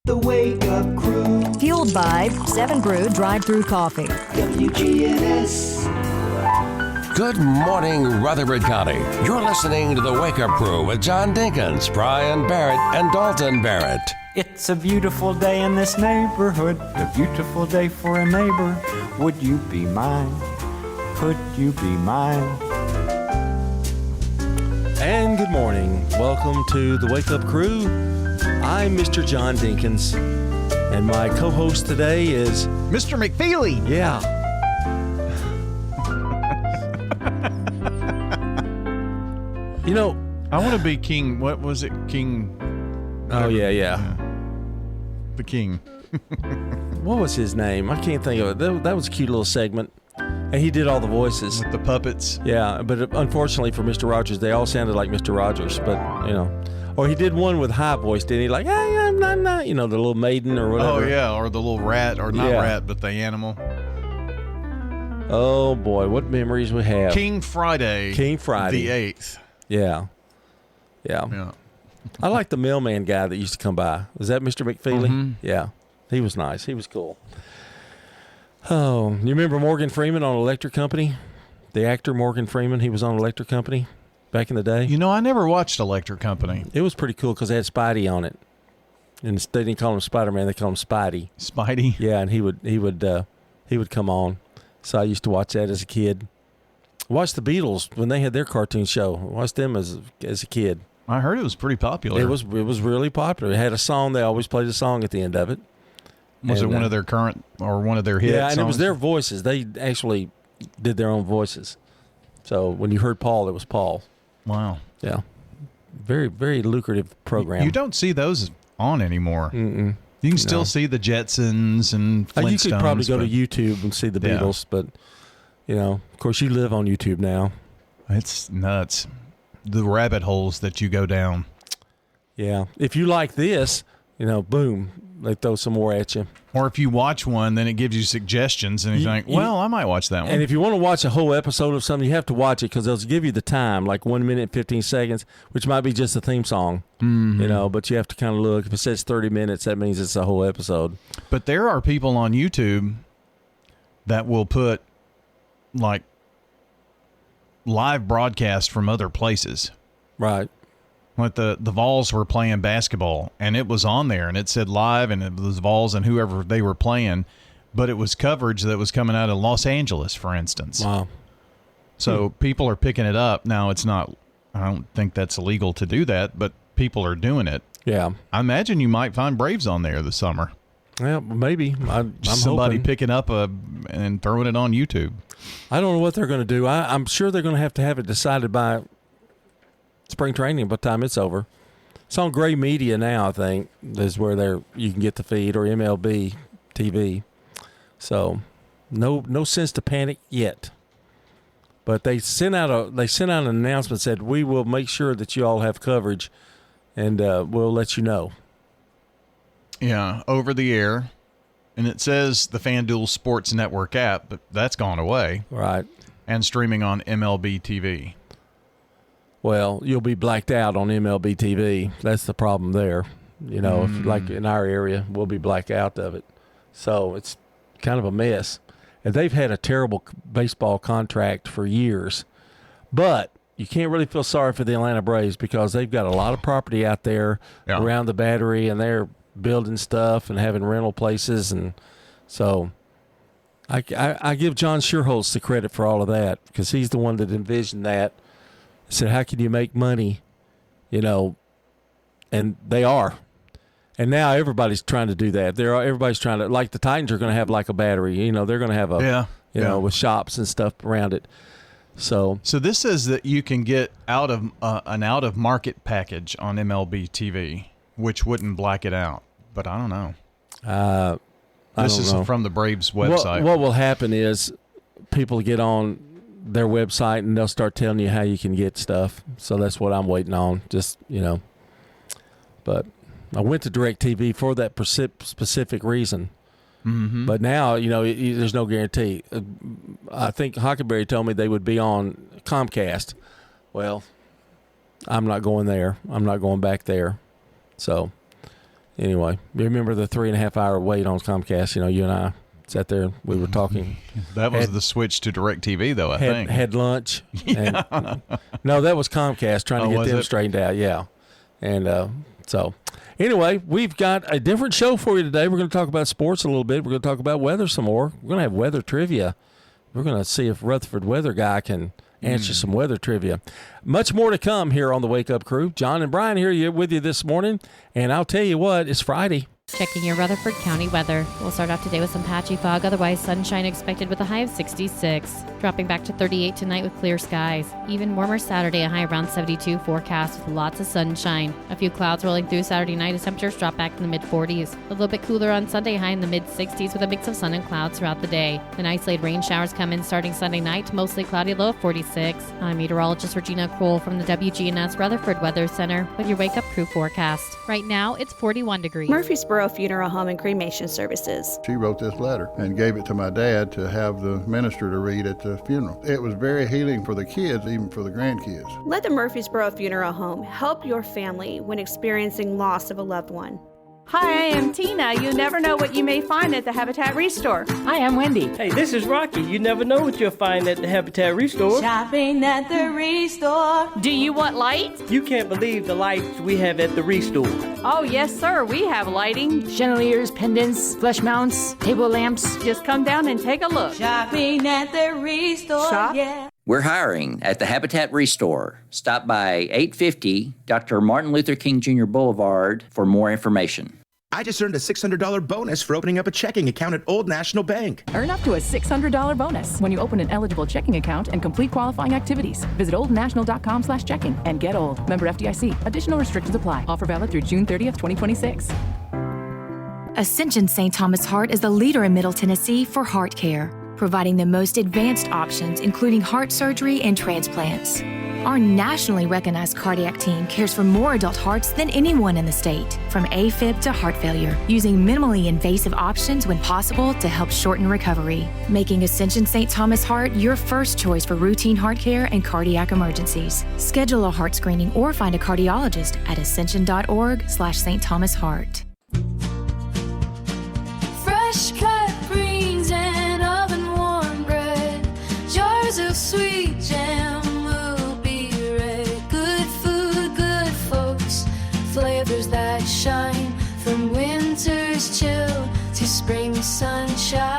The Wake Up Crew. Fueled by 7 Brew drive-through coffee. WGNS. Good morning, Rutherford County. You're listening to The Wake Up Crew with John Dinkins, Brian Barrett, and Dalton Barrett. It's a beautiful day in this neighborhood, a beautiful day for a neighbor. Would you be mine? Could you be mine? And good morning. Welcome to the Wake Up Crew. I'm Mr. John Dinkins, and my co-host today is Mr. McFeely. Yeah. You know, I want to be King. What was it? King. oh yeah. The King. What was his name? I can't think of it. That was a cute little segment. And he did all the voices. With the puppets. Yeah, but unfortunately for Mr. Rogers, they all sounded like Mr. Rogers. But, you know. Or he did one with high voice, didn't he? Like, hey, I'm not, you know, the little maiden or whatever. Oh, yeah, or the little rat, or not rat, but the animal. Oh, boy, what memories we have. King Friday. The 8th. Yeah. I like the mailman guy that used to come by. Was that Mr. McFeely? Mm-hmm. Yeah. He was nice. He was cool. Oh, you remember Morgan Freeman on Electric Company? The actor Morgan Freeman, he was on Electric Company back in the day. You know, I never watched Electric Company. It was pretty cool because they had Spidey on it. And they didn't call him Spider-Man, they called him Spidey. Spidey? Yeah, and he would come on. So I used to watch that as a kid. Watched the Beatles when they had their cartoon show. Watched them as a kid. I heard it was pretty popular. It was really popular. It had a song. They always played a song at the end of it. Was it one of their current or one of their hit songs? And it was their voices. They actually did their own voices. So when you heard Paul, it was Paul. Wow. Yeah. Very, very lucrative program. You don't see those on anymore. Mm-mm. You can still see the Jetsons and Flintstones. You could probably go to YouTube and see the Beatles, but, you know, of course, you live on YouTube now. It's nuts. The rabbit holes that you go down. Yeah. If you like this, you know, boom, they throw some more at you. Or if you watch one, then it gives you suggestions, and you think, well, I might watch that one. And if you want to watch a whole episode of something, you have to watch it because they'll give you the time, like 1 minute, 15 seconds, which might be just a theme song, you know, but you have to kind of look. If it says 30 minutes, that means it's a whole episode. But there are people on YouTube that will put, like, live broadcast from other places. Right. Like the Vols were playing basketball, and it was on there, and it said live, and it was Vols and whoever they were playing, but it was coverage that was coming out of Los Angeles, for instance. Wow. So people are picking it up. Now, it's not, I don't think that's illegal to do that, but people are doing it. Yeah. I imagine you might find Braves on there this summer. Well, maybe. I'm somebody hoping. picking up and throwing it on YouTube. I don't know what they're going to do. I'm sure they're going to have it decided by spring training by the time it's over. It's on Gray Media now, I think, is where you can get the feed, or MLB TV. So no sense to panic yet. But they sent out an announcement, said we will make sure that you all have coverage, and we'll let you know. Yeah, over the air. And it says the FanDuel Sports Network app, but that's gone away. Right. And streaming on MLB TV. Well, you'll be blacked out on MLB TV. That's the problem there. You know, if, like in our area, we'll be blacked out of it. So it's kind of a mess. And they've had a terrible baseball contract for years. But you can't really feel sorry for the Atlanta Braves because they've got a lot of property out there around the Battery, and they're building stuff and having rental places. And so I give John Schuerholz the credit for all of that because he's the one that envisioned that. Said, how can you make money, you know, and they are. And now everybody's trying to do that. Everybody's trying to, like the Titans are going to have like a Battery, you know, they're going to have you know, with shops and stuff around it. So this says that you can get an out of market package on MLB TV, which wouldn't black it out. But I don't know. This is from the Braves website. What will happen is people get on their website and they'll start telling you how you can get stuff. So that's what I'm waiting on. Just, you know, but I went to DirecTV for that specific reason. Mm-hmm. But now, you know, there's no guarantee. I think Huckleberry told me they would be on Comcast. Well, I'm not going there. I'm not going back there. So, anyway, you remember the 3.5 hour wait on Comcast? You know, you and I sat there, we were talking. That was the switch to DirecTV, though, I think. Had lunch. And, no, that was Comcast trying to get them straightened out, yeah. And so, anyway, we've got a different show for you today. We're going to talk about sports a little bit. We're going to talk about weather some more. We're going to have weather trivia. We're going to see if Rutherford weather guy can answer some weather trivia. Much more to come here on the Wake Up Crew. John and Brian here with you this morning. And I'll tell you what, it's Friday. Checking your Rutherford County weather. We'll start off today with some patchy fog, otherwise sunshine expected with a high of 66. Dropping back to 38 tonight with clear skies. Even warmer Saturday, a high around 72 forecast with lots of sunshine. A few clouds rolling through Saturday night as temperatures drop back in the mid-40s. A little bit cooler on Sunday, high in the mid-60s with a mix of sun and clouds throughout the day. Then isolated rain showers come in starting Sunday night, mostly cloudy, low of 46. I'm meteorologist Regina Kroll from the WGNS Rutherford Weather Center with your Wake Up Crew forecast. Right now, it's 41 degrees. Murfreesboro Funeral Home and Cremation Services. She wrote this letter and gave it to my dad to have the minister to read at the funeral. It was very healing for the kids, even for the grandkids. Let the Murfreesboro Funeral Home help your family when experiencing loss of a loved one. Hi, I am Tina. You never know what you may find at the Habitat Restore. Hi, I'm Wendy. Hey, this is Rocky. You never know what you'll find at the Habitat Restore. Shopping at the Restore. Do you want light? You can't believe the lights we have at the Restore. Oh, yes, sir. We have lighting. Chandeliers, pendants, flush mounts, table lamps. Just come down and take a look. Shopping at the Restore. Shop? Yeah. We're hiring at the Habitat Restore. Stop by 850 Dr. Martin Luther King Jr. Boulevard for more information. I just earned a $600 bonus for opening up a checking account at Old National Bank. Earn up to a $600 bonus when you open an eligible checking account and complete qualifying activities. Visit oldnational.com/checking and get old. Member FDIC. Additional restrictions apply. Offer valid through June 30th, 2026. Ascension St. Thomas Heart is the leader in Middle Tennessee for heart care, providing the most advanced options, including heart surgery and transplants. Our nationally recognized cardiac team cares for more adult hearts than anyone in the state, from AFib to heart failure, using minimally invasive options when possible to help shorten recovery, making Ascension St. Thomas Heart your first choice for routine heart care and cardiac emergencies. Schedule a heart screening or find a cardiologist at ascension.org/St. Thomas Heart. Fresh cut greens and oven warm bread, jars of sweet jam. Flavors that shine from winter's chill to spring sunshine.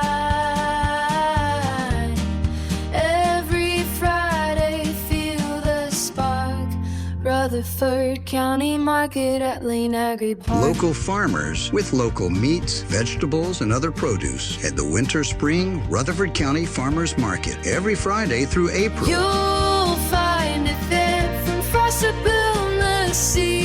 Every Friday, feel the spark. Rutherford County Market at Lane Agri Park. Local farmers with local meats, vegetables, and other produce at the Winter Spring Rutherford County Farmers Market every Friday through April. You'll find it there from frost to boundless sea.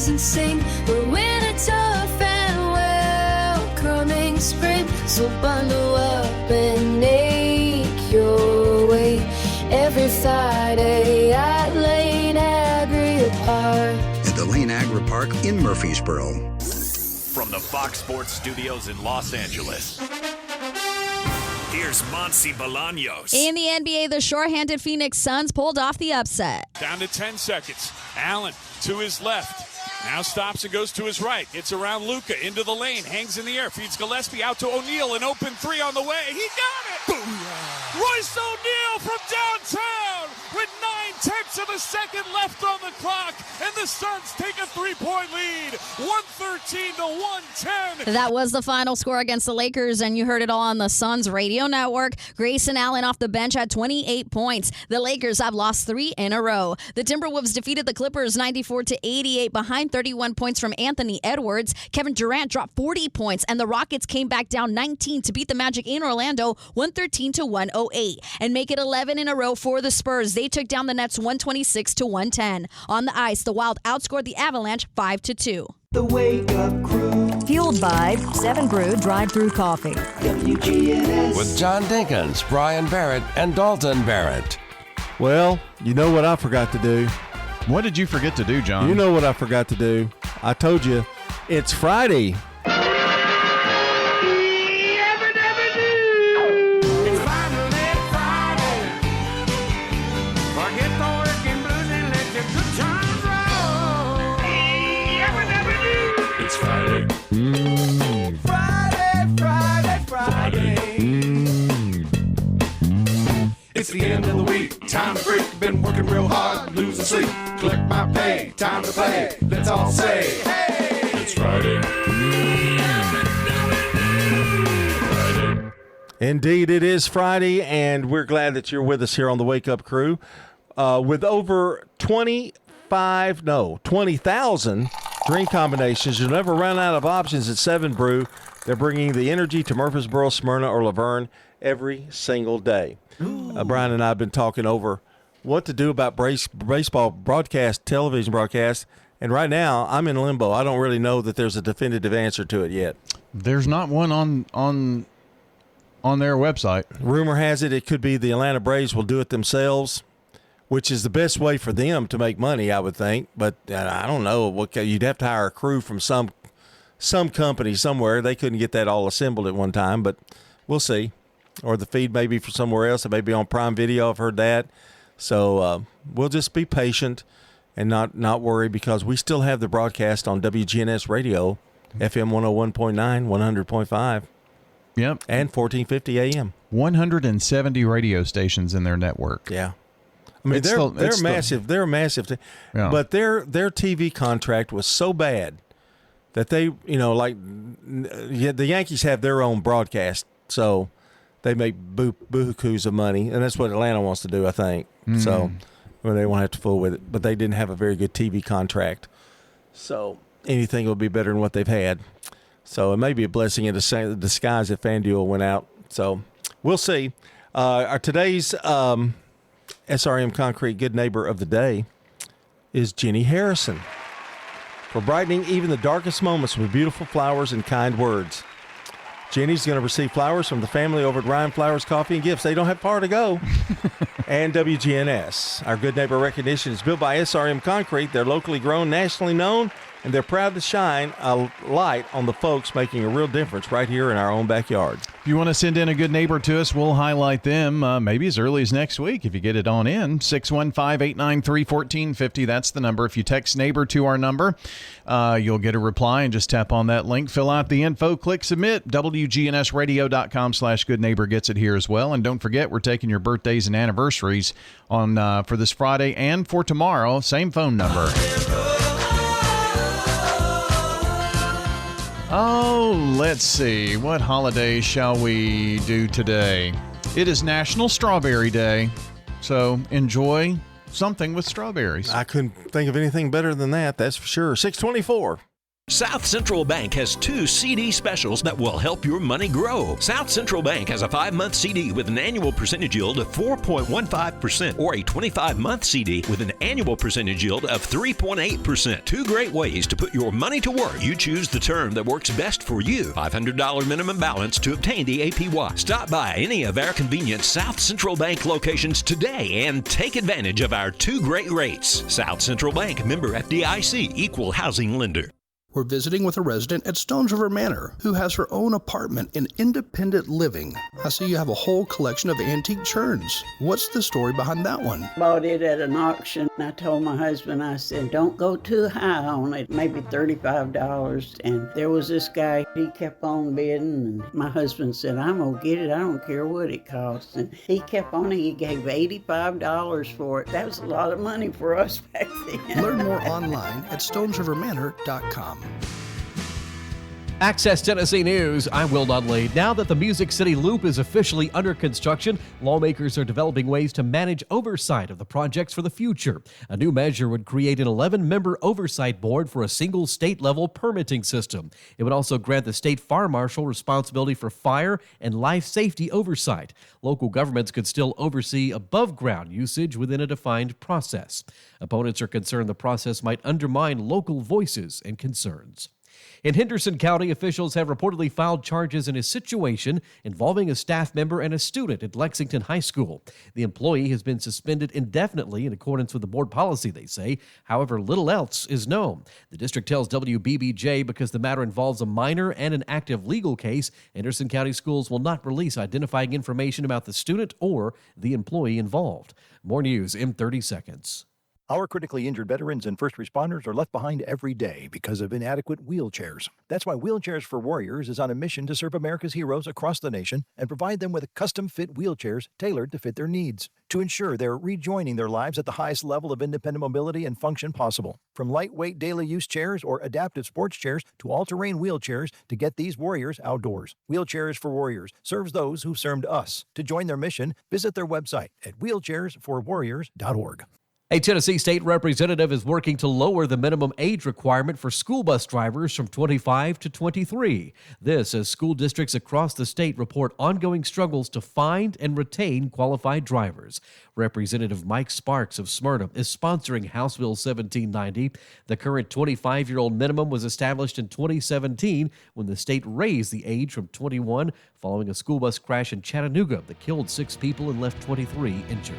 And sing, we're winter tough and welcoming spring. So bundle up and make your way every Friday at Lane Agri Park. At the Lane Agri Park in Murfreesboro. From the Fox Sports Studios in Los Angeles, here's Monsi Bolaños. In the NBA, the short-handed Phoenix Suns pulled off the upset. Down to 10 seconds. Allen to his left. Now stops and goes to his right. It's around Luka into the lane. Hangs in the air. Feeds Gillespie out to O'Neal. An open three on the way. He got it! Booyah. Royce O'Neal from downtown with 9/10 of a second left on the clock. And the Suns take a three-point lead. 113 to 110. That was the final score against the Lakers, and you heard it all on the Suns radio network. Grayson Allen off the bench had 28 points. The Lakers have lost 3 in a row. The Timberwolves defeated the Clippers 94-88 behind 31 points from Anthony Edwards. Kevin Durant dropped 40 points, and the Rockets came back down 19 to beat the Magic in Orlando 113 to 108 and make it 11 in a row for the Spurs. They took down the Nets 126 to 110. On the ice, the Wild outscored the Avalanche 5-2. The Wake Up Crew. Fueled by 7 Brew Drive-Thru Coffee. WGNS. With John Dinkins, Brian Barrett, and Dalton Barrett. Well, you know what I forgot to do. What did you forget to do, John? You know what I forgot to do. I told you, it's Friday. Friday. Friday. It's the end of the week, time to freak. Been working real hard, losing sleep. Collect my pay, time to play. Let's all say, hey! It's Friday. Indeed, it is Friday, and we're glad that you're with us here on the Wake Up Crew. With over 20,000 drink combinations, you'll never run out of options at 7 Brew. They're bringing the energy to Murfreesboro, Smyrna, or Laverne every single day. Brian and I have been talking over what to do about baseball broadcast, television broadcast, and right now I'm in limbo. I don't really know that there's a definitive answer to it yet. There's not one on their website. Rumor has it could be the Atlanta Braves will do it themselves, which is the best way for them to make money, I would think. But I don't know. You'd have to hire a crew from some company somewhere. They couldn't get that all assembled at one time, but we'll see. Or the feed may be for somewhere else. It may be on Prime Video. I've heard that. So we'll just be patient and not worry, because we still have the broadcast on WGNS Radio, FM 101.9, 100.5. Yep. And 1450 AM. 170 radio stations in their network. Yeah. I mean, they're massive. They're massive. Yeah. But their TV contract was so bad that they, the Yankees have their own broadcast, so they make bukus of money, and that's what Atlanta wants to do, I think. So they won't have to fool with it. But they didn't have a very good TV contract, so anything will be better than what they've had. So it may be a blessing in disguise that FanDuel went out. So we'll see. Our today's SRM Concrete Good Neighbor of the Day is Jenny Harrison, for brightening even the darkest moments with beautiful flowers and kind words. Jenny's going to receive flowers from the family over at Ryan Flowers Coffee and Gifts. They don't have far to go. And WGNS. Our Good Neighbor recognition is built by SRM Concrete. They're locally grown, nationally known, and they're proud to shine a light on the folks making a real difference right here in our own backyard. If you want to send in a good neighbor to us, we'll highlight them maybe as early as next week if you get it on in. 615-893-1450. That's the number. If you text neighbor to our number, you'll get a reply and just tap on that link. Fill out the info. Click submit. WGNSradio.com/good neighbor gets it here as well. And don't forget, we're taking your birthdays and anniversaries on for this Friday and for tomorrow. Same phone number. Oh, let's see. What holiday shall we do today? It is National Strawberry Day, so enjoy something with strawberries. I couldn't think of anything better than that, that's for sure. 624. South Central Bank has 2 CD specials that will help your money grow. South Central Bank has a 5-month CD with an annual percentage yield of 4.15% or a 25-month CD with an annual percentage yield of 3.8%. 2 great ways to put your money to work. You choose the term that works best for you. $500 minimum balance to obtain the APY. Stop by any of our convenient South Central Bank locations today and take advantage of our 2 great rates. South Central Bank, member FDIC, equal housing lender. We're visiting with a resident at Stones River Manor who has her own apartment in independent living. I see you have a whole collection of antique churns. What's the story behind that one? Bought it at an auction. I told my husband, I said, don't go too high on it, maybe $35. And there was this guy, he kept on bidding. And my husband said, I'm going to get it. I don't care what it costs. And he kept on it. He gave $85 for it. That was a lot of money for us back then. Learn more online at stonesrivermanor.com. Access Tennessee News, I'm Will Dudley. Now that the Music City Loop is officially under construction, lawmakers are developing ways to manage oversight of the projects for the future. A new measure would create an 11-member oversight board for a single state-level permitting system. It would also grant the state fire marshal responsibility for fire and life safety oversight. Local governments could still oversee above-ground usage within a defined process. Opponents are concerned the process might undermine local voices and concerns. In Henderson County, officials have reportedly filed charges in a situation involving a staff member and a student at Lexington High School. The employee has been suspended indefinitely in accordance with the board policy, they say. However, little else is known. The district tells WBBJ because the matter involves a minor and an active legal case, Henderson County Schools will not release identifying information about the student or the employee involved. More news in 30 seconds. Our critically injured veterans and first responders are left behind every day because of inadequate wheelchairs. That's why Wheelchairs for Warriors is on a mission to serve America's heroes across the nation and provide them with custom-fit wheelchairs tailored to fit their needs to ensure they're rejoining their lives at the highest level of independent mobility and function possible. From lightweight daily use chairs or adaptive sports chairs to all-terrain wheelchairs to get these warriors outdoors. Wheelchairs for Warriors serves those who've served us. To join their mission, visit their website at wheelchairsforwarriors.org. A Tennessee state representative is working to lower the minimum age requirement for school bus drivers from 25 to 23. This as school districts across the state report ongoing struggles to find and retain qualified drivers. Representative Mike Sparks of Smyrna is sponsoring House Bill 1790. The current 25-year-old minimum was established in 2017 when the state raised the age from 21 following a school bus crash in Chattanooga that killed 6 people and left 23 injured.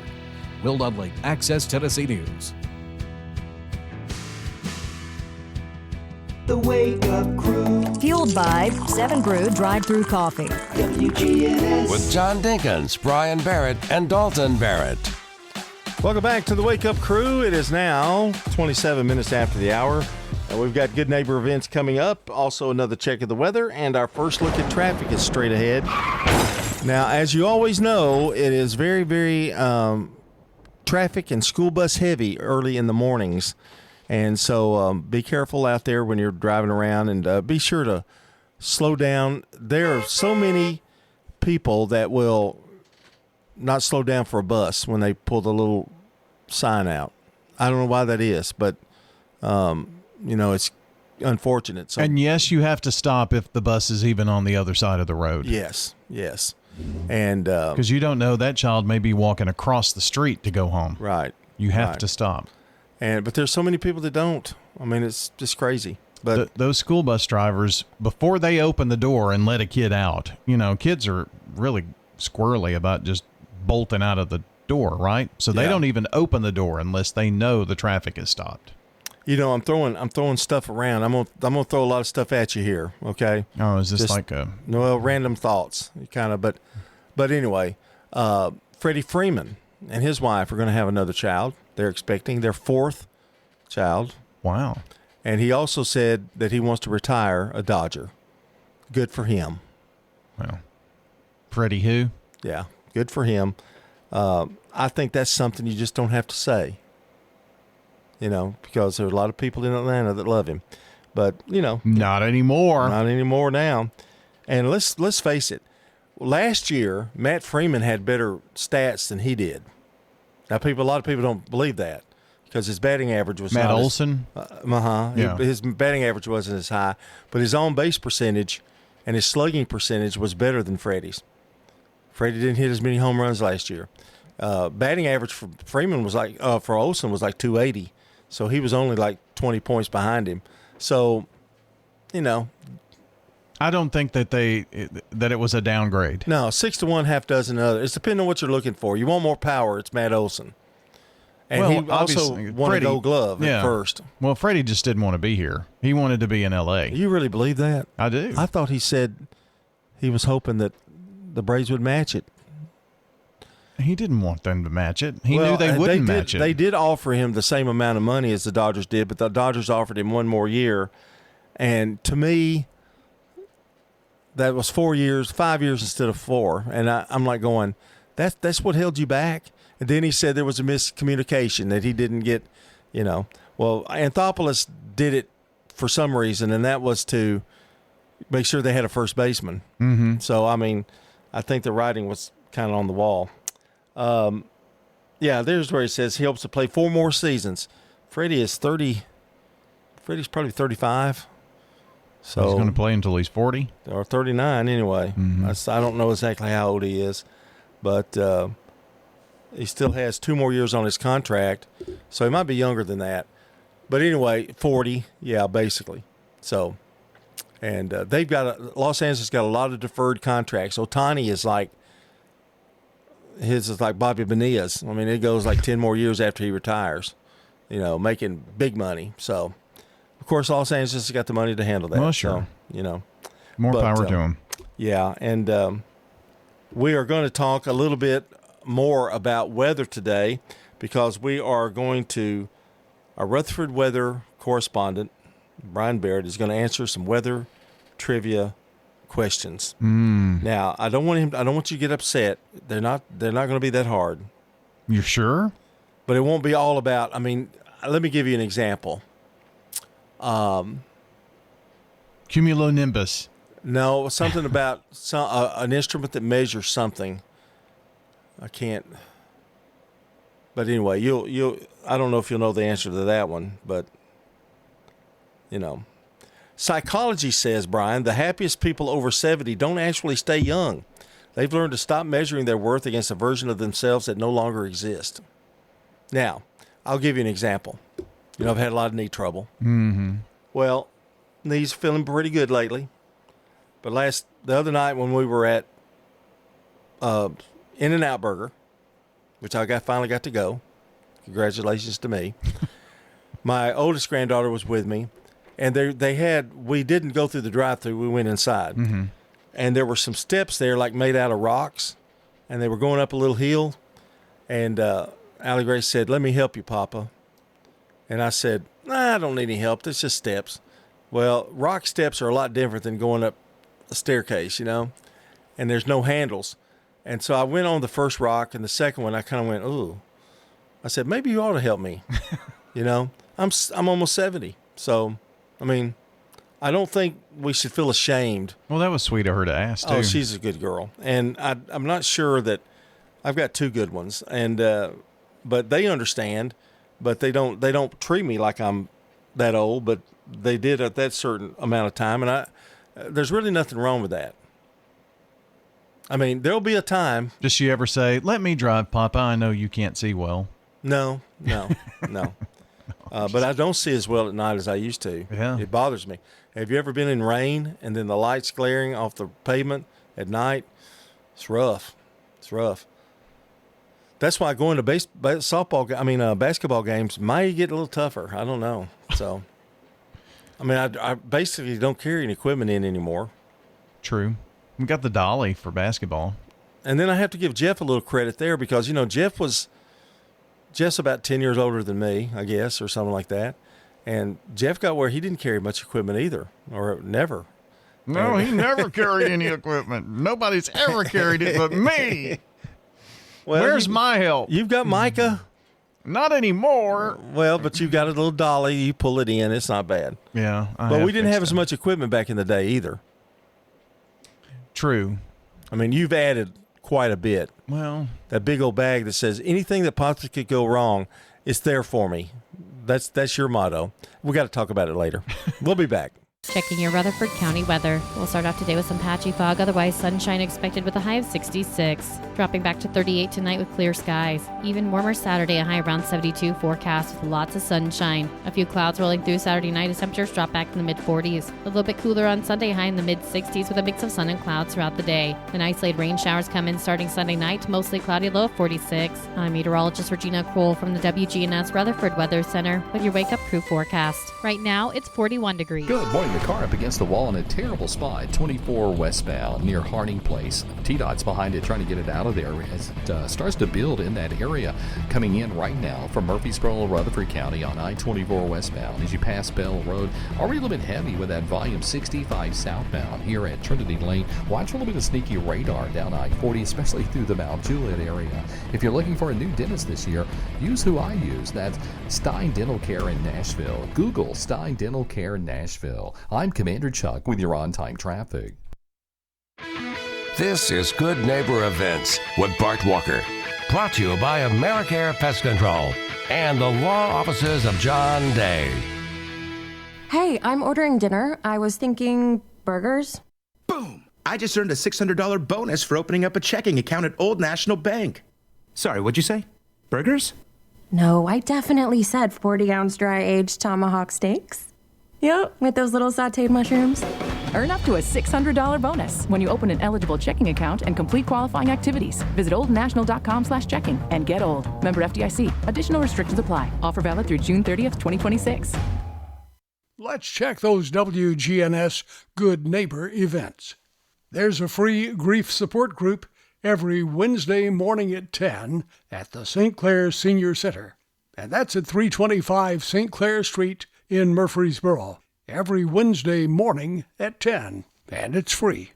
Will Dudley, Access Tennessee News. The Wake Up Crew. Fueled by 7 Brew Drive-Thru Coffee. WGNS. With John Dinkins, Brian Barrett, and Dalton Barrett. Welcome back to the Wake Up Crew. It is now 27 minutes after the hour. We've got good neighbor events coming up. Also, another check of the weather. And our first look at traffic is straight ahead. Now, as you always know, it is very, very traffic and school bus heavy early in the mornings. And so be careful out there when you're driving around, and be sure to slow down. There are so many people that will not slow down for a bus when they pull the little sign out. I don't know why that is, but, it's unfortunate. So, and yes, you have to stop if the bus is even on the other side of the road. Yes. And because you don't know, that child may be walking across the street to go home. Right. You have to stop. But there's so many people that don't. I mean, it's just crazy. But those school bus drivers, before they open the door and let a kid out, kids are really squirrely about just bolting out of the door, right? So they don't even open the door unless they know the traffic is stopped. I'm throwing stuff around. I'm gonna throw a lot of stuff at you here. Okay. Oh, is this just, like a random thoughts, kind of? But anyway, Freddie Freeman and his wife are going to have another child. They're expecting their 4th child. Wow. And he also said that he wants to retire a Dodger. Good for him. Well, Freddie who? Yeah, good for him. I think that's something you just don't have to say. Because there are a lot of people in Atlanta that love him. But, not anymore. Not anymore now. And let's face it. Last year, Matt Freeman had better stats than he did. Now, a lot of people don't believe that because his batting average was Matt not Olson. Yeah. His batting average wasn't as high, but his on base percentage and his slugging percentage was better than Freddie's. Freddie didn't hit as many home runs last year. Batting average for Freeman was for Olson was like 280, so he was only like 20 points behind him. So, I don't think that it was a downgrade. No, 6-1, half dozen other. It's depending on what you're looking for. You want more power, it's Matt Olson. And he also won a Gold Glove at first. Well, Freddie just didn't want to be here. He wanted to be in L.A. You really believe that? I do. I thought he said he was hoping that the Braves would match it. He didn't want them to match it. He knew they wouldn't match it. They did offer him the same amount of money as the Dodgers did, but the Dodgers offered him 1 more year. And to me, that was 4 years, 5 years instead of 4. And I'm like going, that's what held you back? And then he said there was a miscommunication that he didn't get, Well, Anthopoulos did it for some reason, and that was to make sure they had a first baseman. Mm-hmm. So, I think the writing was kind of on the wall. There's where he says he hopes to play 4 more seasons. Freddie is 30. Freddie's probably 35. So he's going to play until he's 40? Or 39 anyway. Mm-hmm. I don't know exactly how old he is, but he still has 2 more years on his contract, so he might be younger than that. But anyway, 40, basically. So, and they've got Los Angeles got a lot of deferred contracts. Ohtani is like, his is like Bobby Bonilla's. It goes like 10 more years after he retires, making big money. So, of course, Los Angeles has got the money to handle that. Well, sure. So, more power to him. Yeah, and we are going to talk a little bit more about weather today because we are going to Our Rutherford weather correspondent, Brian Barrett, is going to answer some weather trivia questions. Now, I don't want you to get upset. They're not going to be that hard. You're sure? But it won't be all about. I mean, let me give you an example. Cumulonimbus. No, something about an instrument that measures something. I can't. But anyway, you'll. I don't know if you'll know the answer to that one, but psychology says, Brian, the happiest people over 70 don't actually stay young. They've learned to stop measuring their worth against a version of themselves that no longer exists. Now, I'll give you an example. I've had a lot of knee trouble. Mm-hmm. Well, knees feeling pretty good lately. But the other night when we were at In-N-Out Burger, which I finally got to go, congratulations to me. My oldest granddaughter was with me, and we didn't go through the drive-thru. We went inside. Mm-hmm. And there were some steps there like made out of rocks, and they were going up a little hill. And Allie Grace said, "Let me help you, Papa." And I said, "Nah, I don't need any help. It's just steps." Well, rock steps are a lot different than going up a staircase, and there's no handles. And so I went on the first rock, and the second one I kind of went, ooh. I said, maybe you ought to help me. I'm almost 70. So, I mean, I don't think we should feel ashamed. Well, that was sweet of her to ask, too. Oh, she's a good girl. And I'm not sure that I've got two good ones. And but they understand, but they don't treat me like I'm that old, but they did at that certain amount of time. And there's really nothing wrong with that. I mean, there'll be a time. Does she ever say, "Let me drive, Papa. I know you can't see well"? No. But I don't see as well at night as I used to. Yeah. It bothers me. Have you ever been in rain and then the lights glaring off the pavement at night? It's rough. That's why going to basketball games might get a little tougher. I don't know. So, I mean, I basically don't carry any equipment in anymore. True. We got the dolly for basketball. And then I have to give Jeff a little credit there because, Jeff's about 10 years older than me, I guess, or something like that. And Jeff got where he didn't carry much equipment either, or never. No, he never carried any equipment. Nobody's ever carried it but me. Well, where's my help? You've got Micah. Not anymore. Well, but you've got a little dolly. You pull it in. It's not bad. Yeah. But we didn't have as much equipment back in the day either. True. I mean, you've added quite a bit. Well, that big old bag that says anything that possibly could go wrong, it's there for me. That's your motto. We got to talk about it later. We'll be back. Checking your Rutherford County weather. We'll start off today with some patchy fog, otherwise sunshine expected with a high of 66. Dropping back to 38 tonight with clear skies. Even warmer Saturday, a high around 72 forecast with lots of sunshine. A few clouds rolling through Saturday night as temperatures drop back to the mid-40s. A little bit cooler on Sunday, high in the mid-60s with a mix of sun and clouds throughout the day. Then isolated rain showers come in starting Sunday night, mostly cloudy, low of 46. I'm meteorologist Regina Kroll from the WGNS Rutherford Weather Center with your Wake Up Crew forecast. Right now, it's 41 degrees. Good morning. The car up against the wall in a terrible spot, 24 westbound near Harding Place. T-Dot's behind it trying to get it out of there as it starts to build in that area. Coming in right now from Murfreesboro, Rutherford County on I-24 westbound as you pass Bell Road. Already a little bit heavy with that volume 65 southbound here at Trinity Lane. Watch a little bit of sneaky radar down I-40, especially through the Mount Juliet area. If you're looking for a new dentist this year, use who I use. That's Stein Dental Care in Nashville. Google Stein Dental Care in Nashville. I'm Commander Chuck with your on-time traffic. This is Good Neighbor Events with Bart Walker. Brought to you by AmeriCare Pest Control and the law offices of John Day. Hey, I'm ordering dinner. I was thinking burgers. Boom! I just earned a $600 bonus for opening up a checking account at Old National Bank. Sorry, what'd you say? Burgers? No, I definitely said 40-ounce dry-aged tomahawk steaks. Yep, with those little sauteed mushrooms. Earn up to a $600 bonus when you open an eligible checking account and complete qualifying activities. Visit oldnational.com/checking and get old. Member FDIC. Additional restrictions apply. Offer valid through June 30th, 2026. Let's check those WGNS Good Neighbor events. There's a free grief support group every Wednesday morning at 10 at the St. Clair Senior Center. and that's at 325 St. Clair Street in Murfreesboro, every Wednesday morning at 10, and it's free.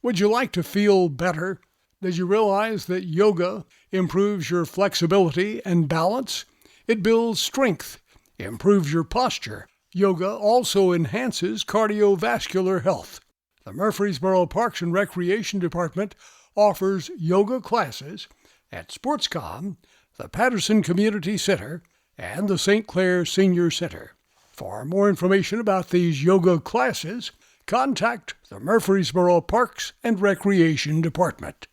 Would you like to feel better? Did you realize that yoga improves your flexibility and balance? It builds strength, improves your posture. Yoga also enhances cardiovascular health. The Murfreesboro Parks and Recreation Department offers yoga classes at Sportscom, the Patterson Community Center, and the St. Clair Senior Center. For more information about these yoga classes, contact the Murfreesboro Parks and Recreation Department.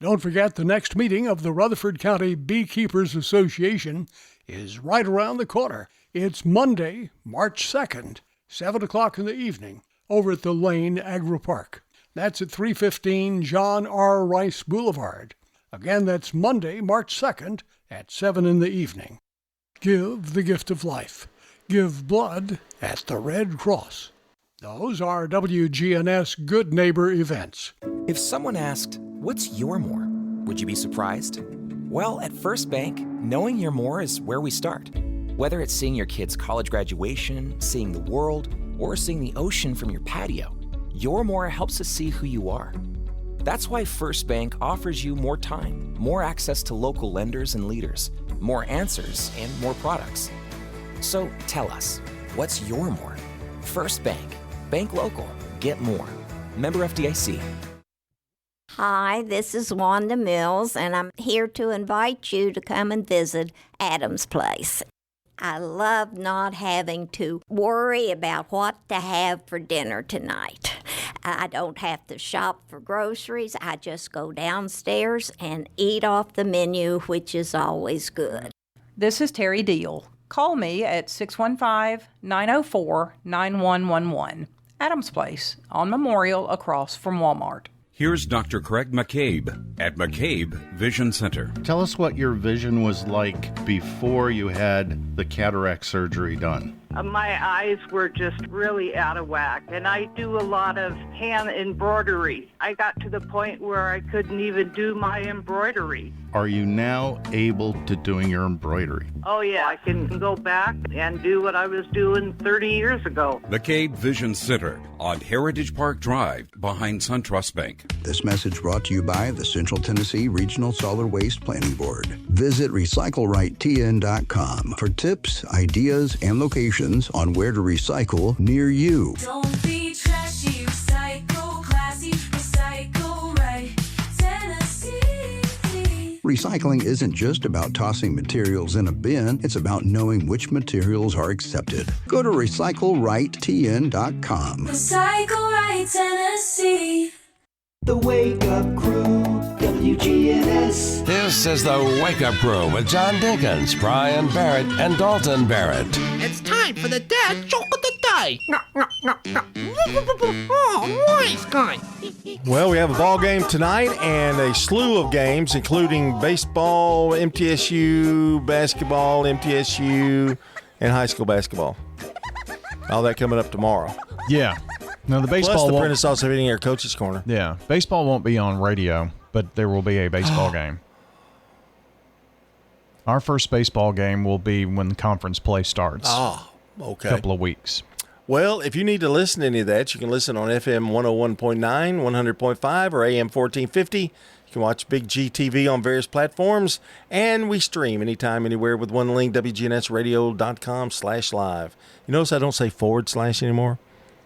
Don't forget, the next meeting of the Rutherford County Beekeepers Association is right around the corner. It's Monday, March 2nd, 7 o'clock in the evening, over at the Lane Agri-Park. That's at 315 John R. Rice Boulevard. Again, that's Monday, March 2nd at 7 in the evening. Give the gift of life. Give blood at the Red Cross. Those are WGNS Good Neighbor events. If someone asked, "What's your more?" would you be surprised? Well, at First Bank, knowing your more is where we start. Whether it's seeing your kid's college graduation, seeing the world, or seeing the ocean from your patio, your more helps us see who you are. That's why First Bank offers you more time, more access to local lenders and leaders, more answers, and more products. So tell us, what's your more? First Bank. Bank local. Get more. Member FDIC. Hi, this is Wanda Mills, and I'm here to invite you to come and visit Adam's Place. I love not having to worry about what to have for dinner tonight. I don't have to shop for groceries. I just go downstairs and eat off the menu, which is always good. This is Terry Deal. Call me at 615-904-9111. Adam's Place on Memorial across from Walmart. Here's Dr. Craig McCabe at McCabe Vision Center. Tell us what your vision was like before you had the cataract surgery done. My eyes were just really out of whack, and I do a lot of hand embroidery. I got to the point where I couldn't even do my embroidery. Are you now able to doing your embroidery? Oh yeah, I can go back and do what I was doing 30 years ago. McCabe Vision Center on Heritage Park Drive behind SunTrust Bank. This message brought to you by the Central Tennessee Regional Solid Waste Planning Board. Visit RecycleRightTN.com for tips, ideas, and locations on where to recycle near you. Don't be trashy, recycle classy, recycle right, Tennessee. Recycling isn't just about tossing materials in a bin, it's about knowing which materials are accepted. Go to RecycleRightTN.com. Recycle right, Tennessee. The Wake Up Crew, WGNS. This is the Wake Up Crew with John Dinkins, Brian Barrett, and Dalton Barrett. It's time for the dad joke of the day. Oh, nice guy. Well, we have a ball game tonight and a slew of games, including baseball, MTSU, basketball, MTSU, and high school basketball. All that coming up tomorrow. Yeah. No, the baseball Plus the won't. Prentice also hitting our coach's corner. Yeah, baseball won't be on radio, but there will be a baseball game. Our first baseball game will be when the conference play starts. Oh, okay. A couple of weeks. Well, if you need to listen to any of that, you can listen on FM 101.9, 100.5, or AM 1450. You can watch Big G TV on various platforms, and we stream anytime, anywhere with one link, WGNSradio.com/live. You notice I don't say / anymore?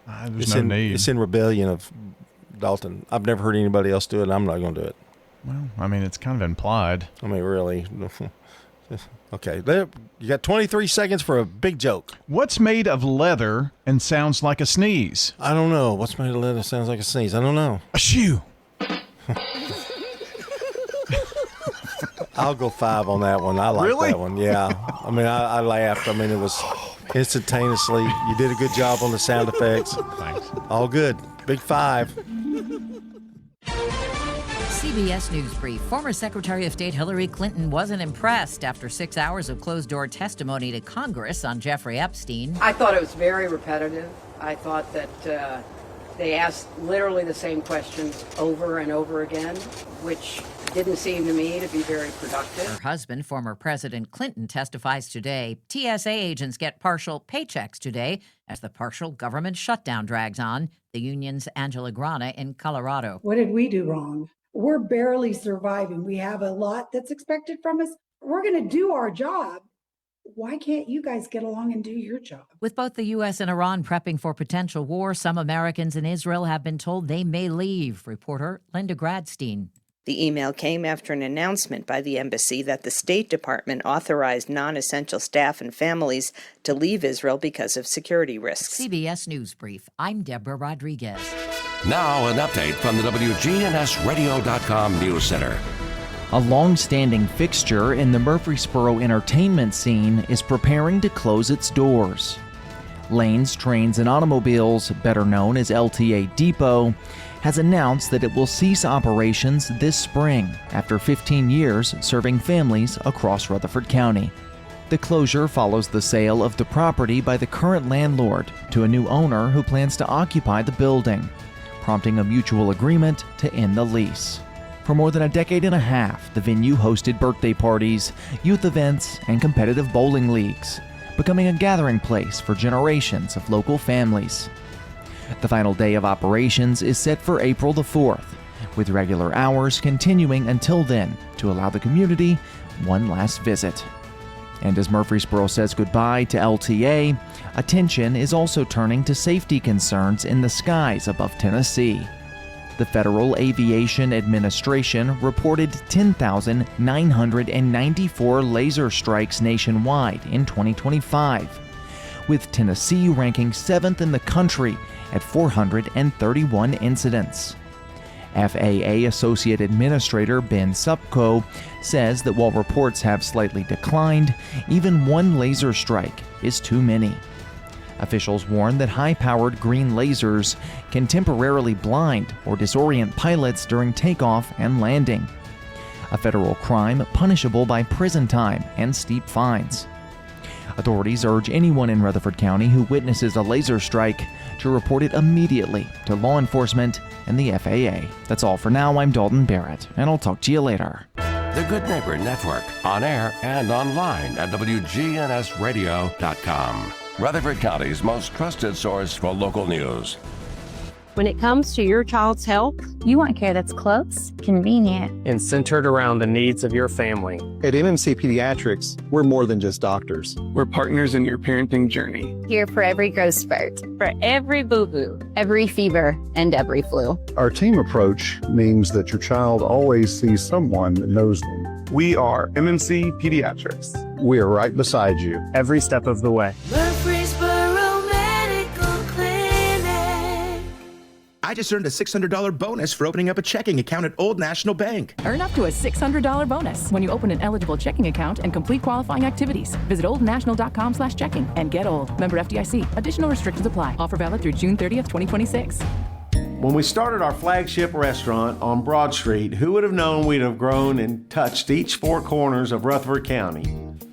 There's no need. It's in rebellion of Dalton. I've never heard anybody else do it, and I'm not going to do it. Well, I mean, it's kind of implied. I mean, really. Okay, you got 23 seconds for a big joke. What's made of leather and sounds like a sneeze? I don't know. What's made of leather and sounds like a sneeze? I don't know. A shoe. I'll go 5 on that one. I like Really? that one. Yeah. I mean, I laughed. I mean, it was instantaneously. You did a good job on the sound effects. Thanks. All good. Big 5. CBS News Brief. Former Secretary of State Hillary Clinton wasn't impressed after 6 hours of closed-door testimony to Congress on Jeffrey Epstein. I thought it was very repetitive. I thought that They asked literally the same questions over and over again, which didn't seem to me to be very productive. Her husband, former President Clinton, testifies today. TSA agents get partial paychecks today as the partial government shutdown drags on. The union's Angela Grana in Colorado. What did we do wrong? We're barely surviving. We have a lot that's expected from us. We're going to do our job. Why can't you guys get along and do your job? With both the U.S. and Iran prepping for potential war, some Americans in Israel have been told they may leave. Reporter Linda Gradstein. The email came after an announcement by the embassy that the State Department authorized non-essential staff and families to leave Israel because of security risks. CBS News Brief. I'm Deborah Rodriguez. Now an update from the WGNSradio.com News Center. A long-standing fixture in the Murfreesboro entertainment scene is preparing to close its doors. Lanes, Trains, and Automobiles, better known as LTA Depot, has announced that it will cease operations this spring after 15 years serving families across Rutherford County. The closure follows the sale of the property by the current landlord to a new owner who plans to occupy the building, prompting a mutual agreement to end the lease. For more than a decade and a half, the venue hosted birthday parties, youth events, and competitive bowling leagues, becoming a gathering place for generations of local families. The final day of operations is set for April the 4th, with regular hours continuing until then to allow the community one last visit. And as Murfreesboro says goodbye to LTA, attention is also turning to safety concerns in the skies above Tennessee. The Federal Aviation Administration reported 10,994 laser strikes nationwide in 2025, with Tennessee ranking 7th in the country at 431 incidents. FAA Associate Administrator Ben Supko says that while reports have slightly declined, even one laser strike is too many. Officials warn that high-powered green lasers can temporarily blind or disorient pilots during takeoff and landing, a federal crime punishable by prison time and steep fines. Authorities urge anyone in Rutherford County who witnesses a laser strike to report it immediately to law enforcement and the FAA. That's all for now. I'm Dalton Barrett, and I'll talk to you later. The Good Neighbor Network, on air and online at WGNSradio.com. Rutherford County's most trusted source for local news. When it comes to your child's health, you want care that's close, convenient, and centered around the needs of your family. At MMC Pediatrics, we're more than just doctors. We're partners in your parenting journey. Here for every growth spurt, for every boo-boo, every fever, and every flu. Our team approach means that your child always sees someone that knows them. We are MMC Pediatrics. We are right beside you every step of the way. Murfreesboro Medical Clinic. I just earned a $600 bonus for opening up a checking account at Old National Bank. Earn up to a $600 bonus when you open an eligible checking account and complete qualifying activities. Visit oldnational.com/checking and get old. Member FDIC. Additional restrictions apply. Offer valid through June 30th, 2026. When we started our flagship restaurant on Broad Street, who would have known we'd have grown and touched each four corners of Rutherford County?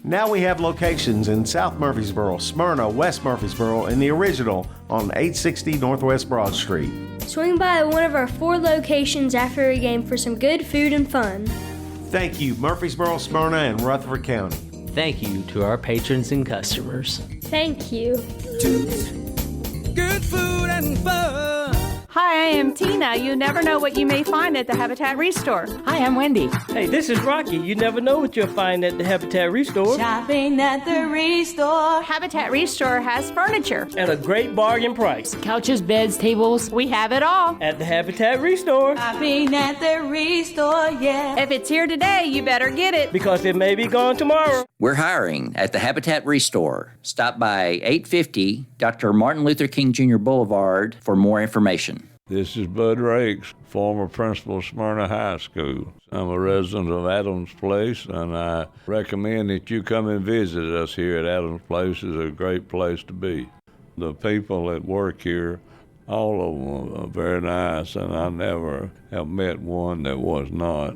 Now we have locations in South Murfreesboro, Smyrna, West Murfreesboro, and the original on 860 Northwest Broad Street. Swing by one of our 4 locations after a game for some good food and fun. Thank you, Murfreesboro, Smyrna, and Rutherford County. Thank you to our patrons and customers. Thank you. Good food and fun. Hi, I am Tina. You never know what you may find at the Habitat Restore. Hi, I'm Wendy. Hey, this is Rocky. You never know what you'll find at the Habitat Restore. Shopping at the Restore. Habitat Restore has furniture. At a great bargain price. Couches, beds, tables. We have it all. At the Habitat Restore. Shopping at the Restore, yeah. If it's here today, you better get it. Because it may be gone tomorrow. We're hiring at the Habitat Restore. Stop by 850 Dr. Martin Luther King Jr. Boulevard for more information. This is Bud Rakes, former principal of Smyrna High School. I'm a resident of Adams Place, and I recommend that you come and visit us here at Adams Place. It's a great place to be. The people that work here, all of them are very nice, and I never have met one that was not.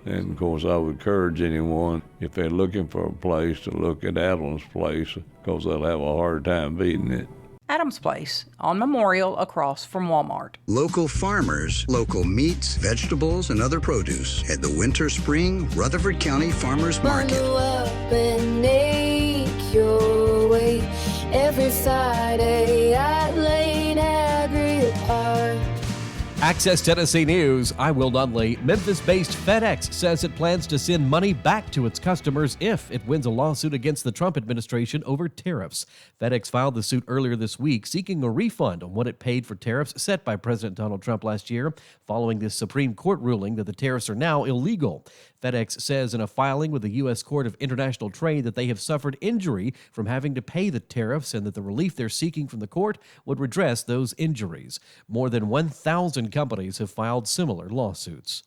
And, of course, I would encourage anyone, if they're looking for a place, to look at Adams Place, because they'll have a hard time beating it. Adams Place on Memorial across from Walmart. Local farmers, local meats, vegetables, and other produce at the Winter Spring Rutherford County Farmers Market. Bundle up and make your way every Friday at Lane Agri Park. Access Tennessee News, I'm Will Dudley. Memphis-based FedEx says it plans to send money back to its customers if it wins a lawsuit against the Trump administration over tariffs. FedEx filed the suit earlier this week, seeking a refund on what it paid for tariffs set by President Donald Trump last year, following this Supreme Court ruling that the tariffs are now illegal. FedEx says in a filing with the U.S. Court of International Trade that they have suffered injury from having to pay the tariffs and that the relief they're seeking from the court would redress those injuries. More than 1,000 companies have filed similar lawsuits.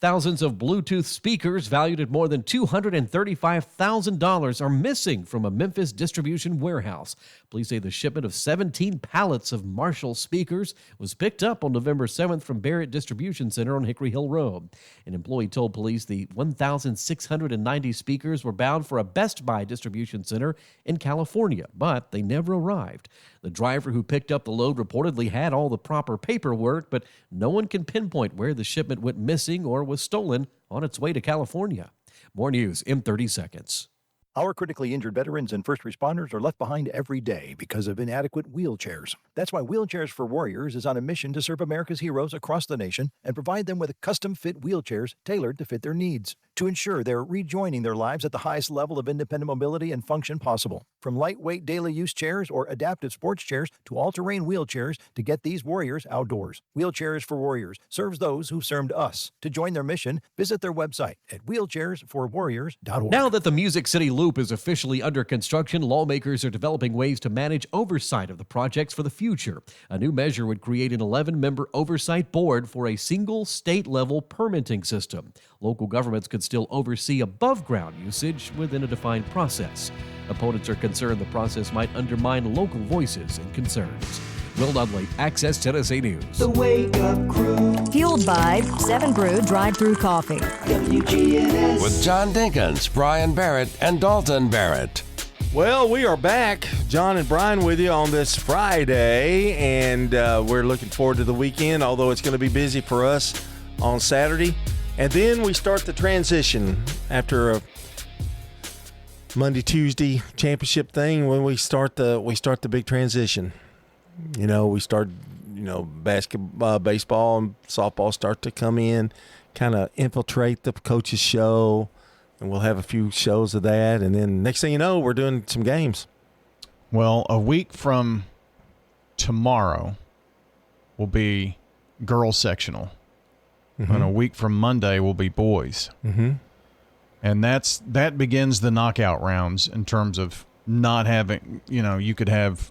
Thousands of Bluetooth speakers valued at more than $235,000 are missing from a Memphis distribution warehouse. Police say the shipment of 17 pallets of Marshall speakers was picked up on November 7th from Barrett Distribution Center on Hickory Hill Road. An employee told police the 1,690 speakers were bound for a Best Buy distribution center in California, but they never arrived. The driver who picked up the load reportedly had all the proper paperwork, but no one can pinpoint where the shipment went missing or was stolen on its way to California. More news in 30 seconds. Our critically injured veterans and first responders are left behind every day because of inadequate wheelchairs. That's why Wheelchairs for Warriors is on a mission to serve America's heroes across the nation and provide them with custom-fit wheelchairs tailored to fit their needs, to ensure they're rejoining their lives at the highest level of independent mobility and function possible. From lightweight daily use chairs or adaptive sports chairs to all-terrain wheelchairs to get these warriors outdoors. Wheelchairs for Warriors serves those who've served us. To join their mission, visit their website at wheelchairsforwarriors.org. Now that the Music City Loop is officially under construction, lawmakers are developing ways to manage oversight of the projects for the future. A new measure would create an 11-member oversight board for a single state-level permitting system. Local governments could still oversee above-ground usage within a defined process. Opponents are concerned the process might undermine local voices and concerns. Will Dudley, Access Tennessee News. The Wake Up Crew. Fueled by 7 Brew Drive-Thru Coffee. WGNS. With John Dinkins, Brian Barrett, and Dalton Barrett. Well, we are back, John and Brian, with you on this Friday, and we're looking forward to the weekend, although it's going to be busy for us on Saturday. And then we start the transition after a Monday, Tuesday championship thing. When we start the big transition. You know, we start, basketball, baseball, and softball start to come in, kind of infiltrate the coach's show, and we'll have a few shows of that. And then next thing you know, we're doing some games. Well, a week from tomorrow will be girls sectional. Mm-hmm. And a week from Monday will be boys. Mm-hmm. And that begins the knockout rounds in terms of not having, you could have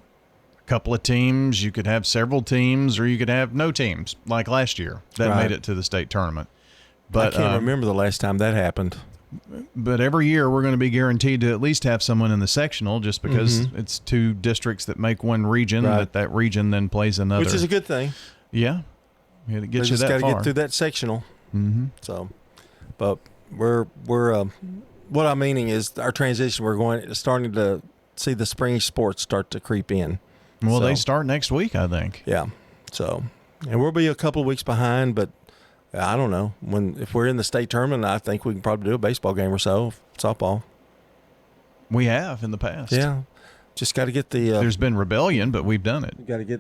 couple of teams, you could have several teams, or you could have no teams like last year that made it to the state tournament. But I can't remember the last time that happened. But every year we're going to be guaranteed to at least have someone in the sectional, just because it's 2 districts that make one region, that region then plays another. Which is a good thing. Yeah. It gets you that far. Just got to get through that sectional. Mm-hmm. So, but we're what I'm meaning is our transition, we're starting to see the spring sports start to creep in. Well, they start next week, I think. Yeah. So, and we'll be a couple of weeks behind, but I don't know. If we're in the state tournament, I think we can probably do a baseball game or so, softball. We have in the past. Yeah. Just got to get the. There's been rebellion, but we've done it. You got to get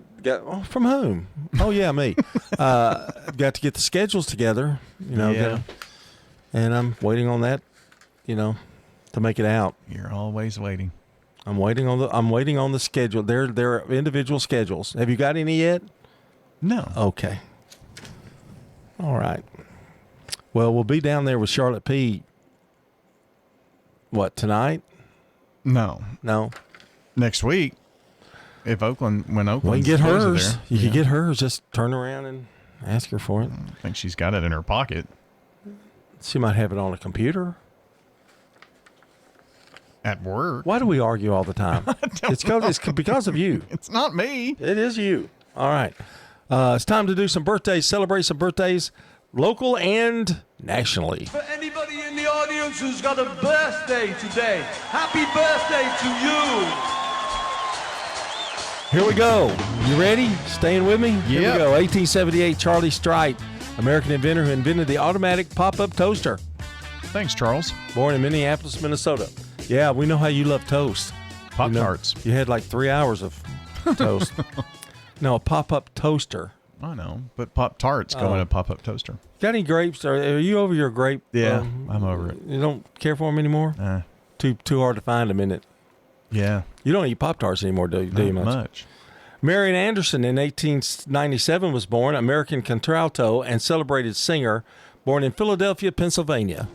from whom? Oh yeah, me. Got to get the schedules together. Yeah. And I'm waiting on that. To make it out. You're always waiting. I'm waiting on the schedule. They're individual schedules. Have you got any yet? No. Okay. All right. Well, we'll be down there with Charlotte P. What, tonight? No. Next week. When Oakland we can get hers. There, you can get hers. Just turn around and ask her for it. I think she's got it in her pocket. She might have it on a computer. At work. Why do we argue all the time? It's because of you. It's not me. It is you. All right. It's time to do some birthdays, celebrate some birthdays, local and nationally. For anybody in the audience who's got a birthday today, happy birthday to you. Here we go. You ready? Staying with me? Here Yep. we go. 1878, Charlie Strite, American inventor who invented the automatic pop-up toaster. Thanks, Charles. Born in Minneapolis, Minnesota. Yeah, we know how you love toast. Pop-Tarts. You had like 3 hours of toast. No, a pop-up toaster. I know, but Pop-Tarts go in a pop-up toaster. Got any grapes? Are you over your grape? Yeah, I'm over it. You don't care for them anymore? Too hard to find them, isn't it? Yeah. You don't eat Pop-Tarts anymore, do you? Not much. Marian Anderson in 1897 was born, American contralto and celebrated singer, born in Philadelphia, Pennsylvania.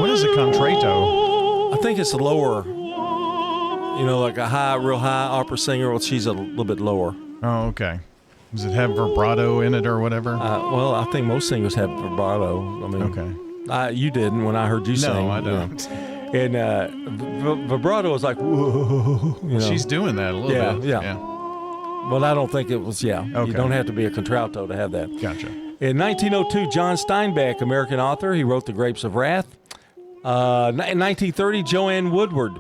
What is a contralto? I think it's a lower, like a real high opera singer. Well, she's a little bit lower. Oh, okay. Does it have vibrato in it or whatever? Well, I think most singers have vibrato. I mean, okay. You didn't when I heard you sing. No, I don't. And vibrato is like, whoa, She's doing that a little bit. Yeah. But I don't think it was, Okay. You don't have to be a contralto to have that. Gotcha. In 1902, John Steinbeck, American author, he wrote The Grapes of Wrath. In 1930, Joanne Woodward.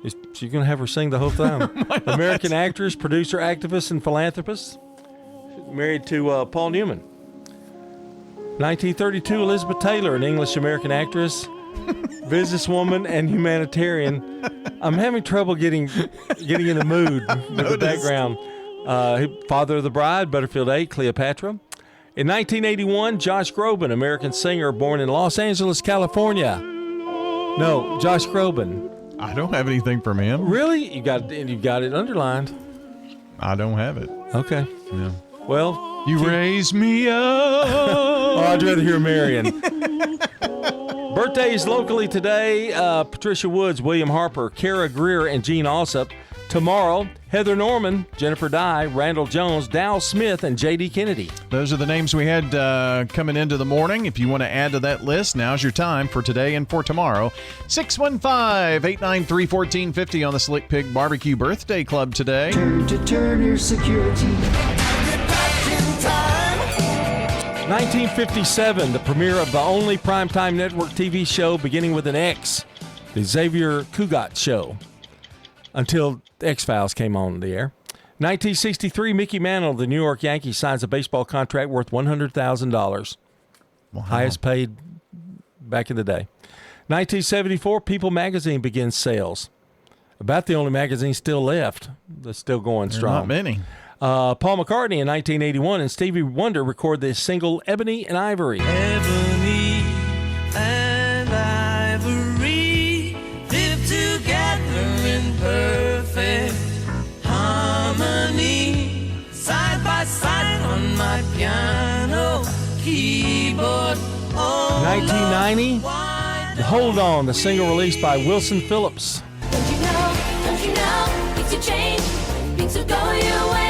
Is she going to have her sing the whole time? American actress, producer, activist, and philanthropist. Married to Paul Newman. 1932, Elizabeth Taylor, an English-American actress, businesswoman, and humanitarian. I'm having trouble getting in the mood with the background. Father of the Bride, Butterfield 8, Cleopatra. In 1981, Josh Groban, American singer, born in Los Angeles, California. No, Josh Groban. I don't have anything from him. Really? You've got it underlined. I don't have it. Okay. Yeah. Well, you raise me up. Oh, I'd rather hear Marion. Birthdays locally today: Patricia Woods, William Harper, Kara Greer, and Gene Alsop. Tomorrow, Heather Norman, Jennifer Dye, Randall Jones, Dow Smith, and J.D. Kennedy. Those are the names we had coming into the morning. If you want to add to that list, now's your time for today and for tomorrow. 615-893-1450 on the Slick Pig Barbecue Birthday Club today. Turn to Turner Security. 1957, the premiere of the only primetime network TV show beginning with an X, the Xavier Cugat Show, until X-Files came on the air. 1963, Mickey Mantle of the New York Yankees signs a baseball contract worth $100,000. Wow. Highest paid back in the day. 1974, People magazine begins sales. About the only magazine still left that's still going strong. Not many. Paul McCartney in 1981 and Stevie Wonder record the single Ebony and Ivory. Ebony and ivory live together in perfect harmony, side by side on my piano keyboard. 1990, Hold On, the single released by Wilson Phillips. Don't you know, things will change, things will go your way.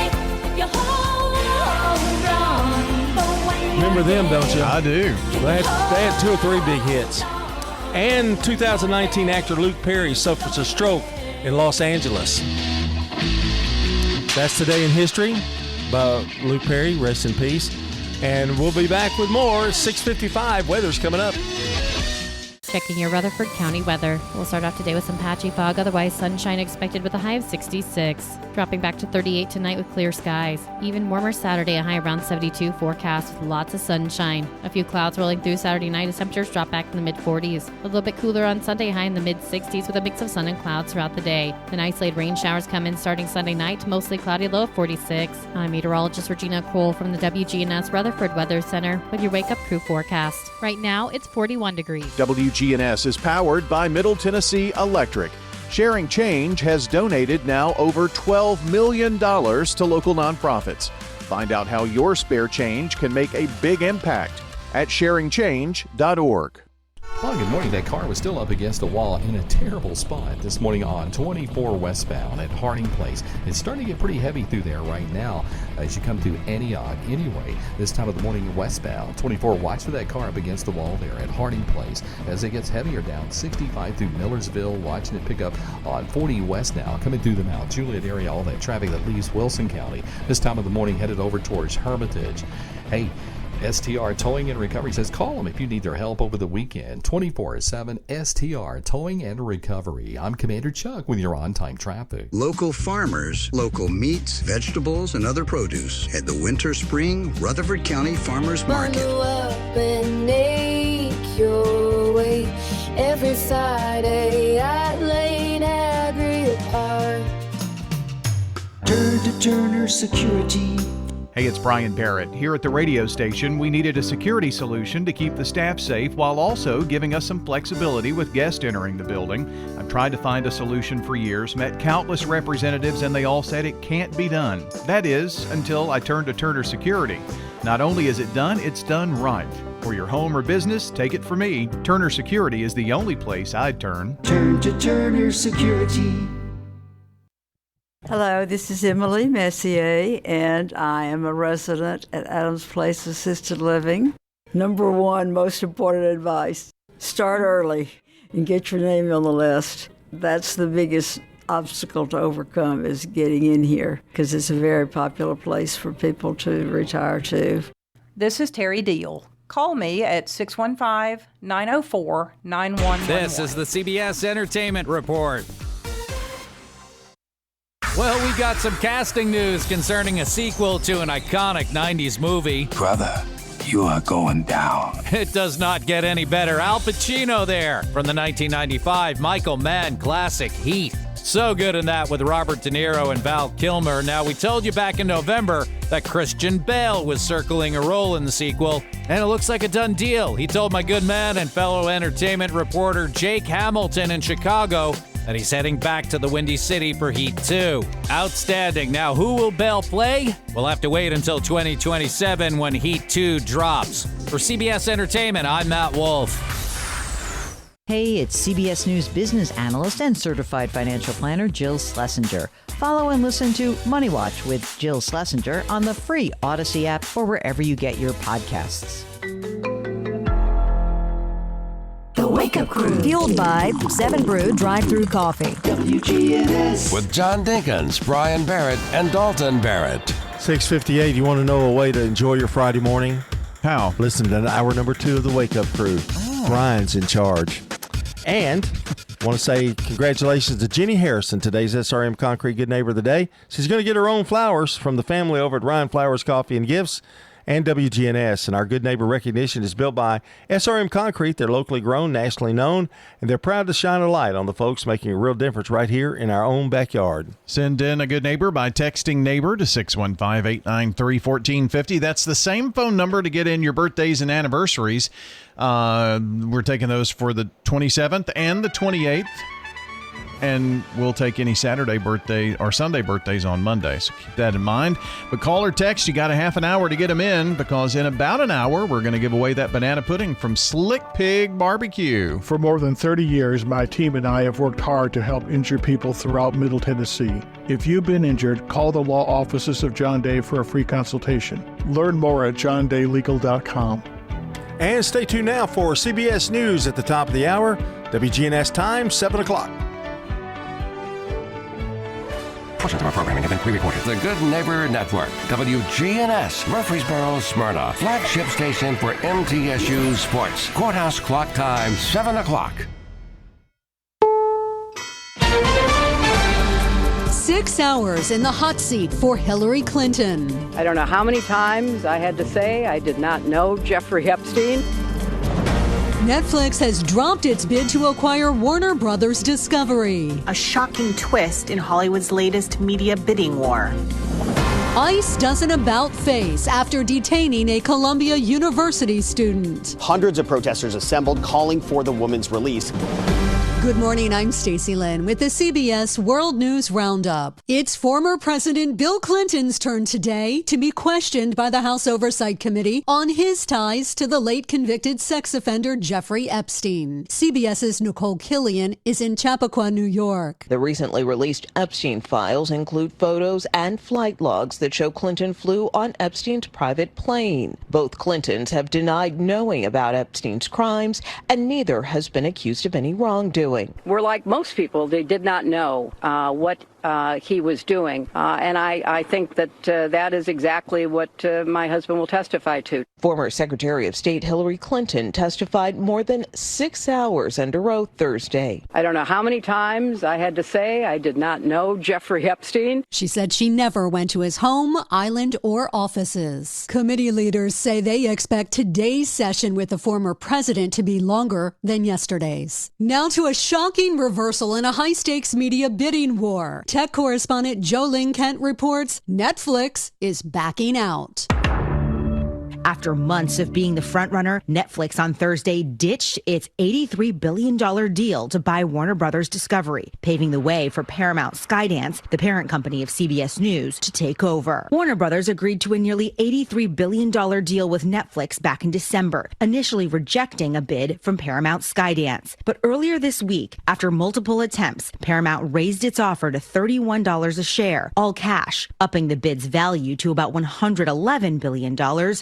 Remember them, don't you? I do. They had 2 or 3 big hits. And 2019 actor Luke Perry suffers a stroke in Los Angeles. That's Today in History by Luke Perry. Rest in peace. And we'll be back with more. 6:55. Weather's coming up. Checking your Rutherford County weather. We'll start off today with some patchy fog, otherwise sunshine expected with a high of 66. Dropping back to 38 tonight with clear skies. Even warmer Saturday, a high around 72 forecast with lots of sunshine. A few clouds rolling through Saturday night as temperatures drop back in the mid-40s. A little bit cooler on Sunday, high in the mid-60s with a mix of sun and clouds throughout the day. Then isolated rain showers come in starting Sunday night, mostly cloudy, low of 46. I'm meteorologist Regina Kroll from the WGNS Rutherford Weather Center with your Wake Up Crew forecast. Right now, it's 41 degrees. WGNS is powered by Middle Tennessee Electric. Sharing Change has donated now over $12 million to local nonprofits. Find out how your spare change can make a big impact at sharingchange.org. Well, good morning. That car was still up against a wall in a terrible spot this morning on 24 westbound at Harding Place. It's starting to get pretty heavy through there right now as you come to Antioch. Anyway, this time of the morning westbound, 24, watch for that car up against the wall there at Harding Place as it gets heavier down 65 through Millersville. Watching it pick up on 40 west now, coming through the Mount Juliet area, all that traffic that leaves Wilson County. This time of the morning headed over towards Hermitage. Hey, STR Towing and Recovery says call them if you need their help over the weekend. 24/7 STR Towing and Recovery. I'm Commander Chuck with your on-time traffic. Local farmers, local meats, vegetables, and other produce at the Winter Spring Rutherford County Farmers Market. Bundle up and make your way every Friday at Lane Agri Park. Turn to Turner Security. Hey, it's Brian Barrett. Here at the radio station, we needed a security solution to keep the staff safe while also giving us some flexibility with guests entering the building. I've tried to find a solution for years, met countless representatives, and they all said it can't be done. That is, until I turned to Turner Security. Not only is it done, it's done right. For your home or business, take it from me, Turner Security is the only place I'd turn. Turn to Turner Security. Hello, this is Emily Messier, and I am a resident at Adams Place Assisted Living. Number one, most important advice, start early and get your name on the list. That's the biggest obstacle to overcome, is getting in here, because it's a very popular place for people to retire to. This is Terry Deal. Call me at 615-904-9111. This is the CBS Entertainment Report. Well, we got some casting news concerning a sequel to an iconic 90s movie. Brother, you are going down. It does not get any better. Al Pacino there from the 1995 Michael Mann classic Heat. So good in that with Robert De Niro and Val Kilmer. Now, we told you back in November that Christian Bale was circling a role in the sequel, and it looks like a done deal. He told my good man and fellow entertainment reporter Jake Hamilton in Chicago that he's heading back to the Windy City for Heat 2. Outstanding. Now, who will Bale play? We'll have to wait until 2027 when Heat 2 drops. For CBS Entertainment, I'm Matt Wolf. Hey, it's CBS News business analyst and certified financial planner Jill Schlesinger. Follow and listen to Money Watch with Jill Schlesinger on the free Odyssey app or wherever you get your podcasts. The Wake Up Crew. Fueled by 7 Brew Drive-Thru Coffee. WGNS. With John Dinkins, Brian Barrett, and Dalton Barrett. 6:58. You want to know a way to enjoy your Friday morning? How? Listen to hour number 2 of the Wake Up Crew. Brian's in charge. And I want to say congratulations to Jenny Harrison, today's SRM Concrete Good Neighbor of the Day. She's going to get her own flowers from the family over at Ryan Flowers Coffee and Gifts and WGNS. And our Good Neighbor recognition is built by SRM Concrete. They're locally grown, nationally known, and they're proud to shine a light on the folks making a real difference right here in our own backyard. Send in a Good Neighbor by texting neighbor to 615-893-1450. That's the same phone number to get in your birthdays and anniversaries. We're taking those for the 27th and the 28th. And we'll take any Saturday birthday or Sunday birthdays on Monday. So keep that in mind. But call or text, you got a half an hour to get them in, because in about an hour, we're going to give away that banana pudding from Slick Pig Barbecue. For more than 30 years, my team and I have worked hard to help injured people throughout Middle Tennessee. If you've been injured, call the law offices of John Day for a free consultation. Learn more at johndaylegal.com. And stay tuned now for CBS News at the top of the hour. WGNS time, 7 o'clock. Portions of our programming have been pre-recorded. The Good Neighbor Network, WGNS, Murfreesboro, Smyrna, flagship station for MTSU Sports. Courthouse clock time, 7 o'clock. 6 hours in the hot seat for Hillary Clinton. I don't know how many times I had to say I did not know Jeffrey Epstein. Netflix has dropped its bid to acquire Warner Brothers Discovery. A shocking twist in Hollywood's latest media bidding war. ICE does an about-face after detaining a Columbia University student. Hundreds of protesters assembled calling for the woman's release. Good morning, I'm Stacey Lynn with the CBS World News Roundup. It's former President Bill Clinton's turn today to be questioned by the House Oversight Committee on his ties to the late convicted sex offender Jeffrey Epstein. CBS's Nicole Killian is in Chappaqua, New York. The recently released Epstein files include photos and flight logs that show Clinton flew on Epstein's private plane. Both Clintons have denied knowing about Epstein's crimes, and neither has been accused of any wrongdoing. We're like most people. They did not know what he was doing. And I think that that is exactly what my husband will testify to. Former Secretary of State Hillary Clinton testified more than 6 hours under oath Thursday. I don't know how many times I had to say I did not know Jeffrey Epstein. She said she never went to his home, island, or offices. Committee leaders say they expect today's session with the former president to be longer than yesterday's. Now to a shocking reversal in a high-stakes media bidding war. Tech correspondent Jolene Kent reports Netflix is backing out. After months of being the frontrunner, Netflix on Thursday ditched its $83 billion deal to buy Warner Brothers Discovery, paving the way for Paramount Skydance, the parent company of CBS News, to take over. Warner Brothers agreed to a nearly $83 billion deal with Netflix back in December, initially rejecting a bid from Paramount Skydance. But earlier this week, after multiple attempts, Paramount raised its offer to $31 a share, all cash, upping the bid's value to about $111 billion,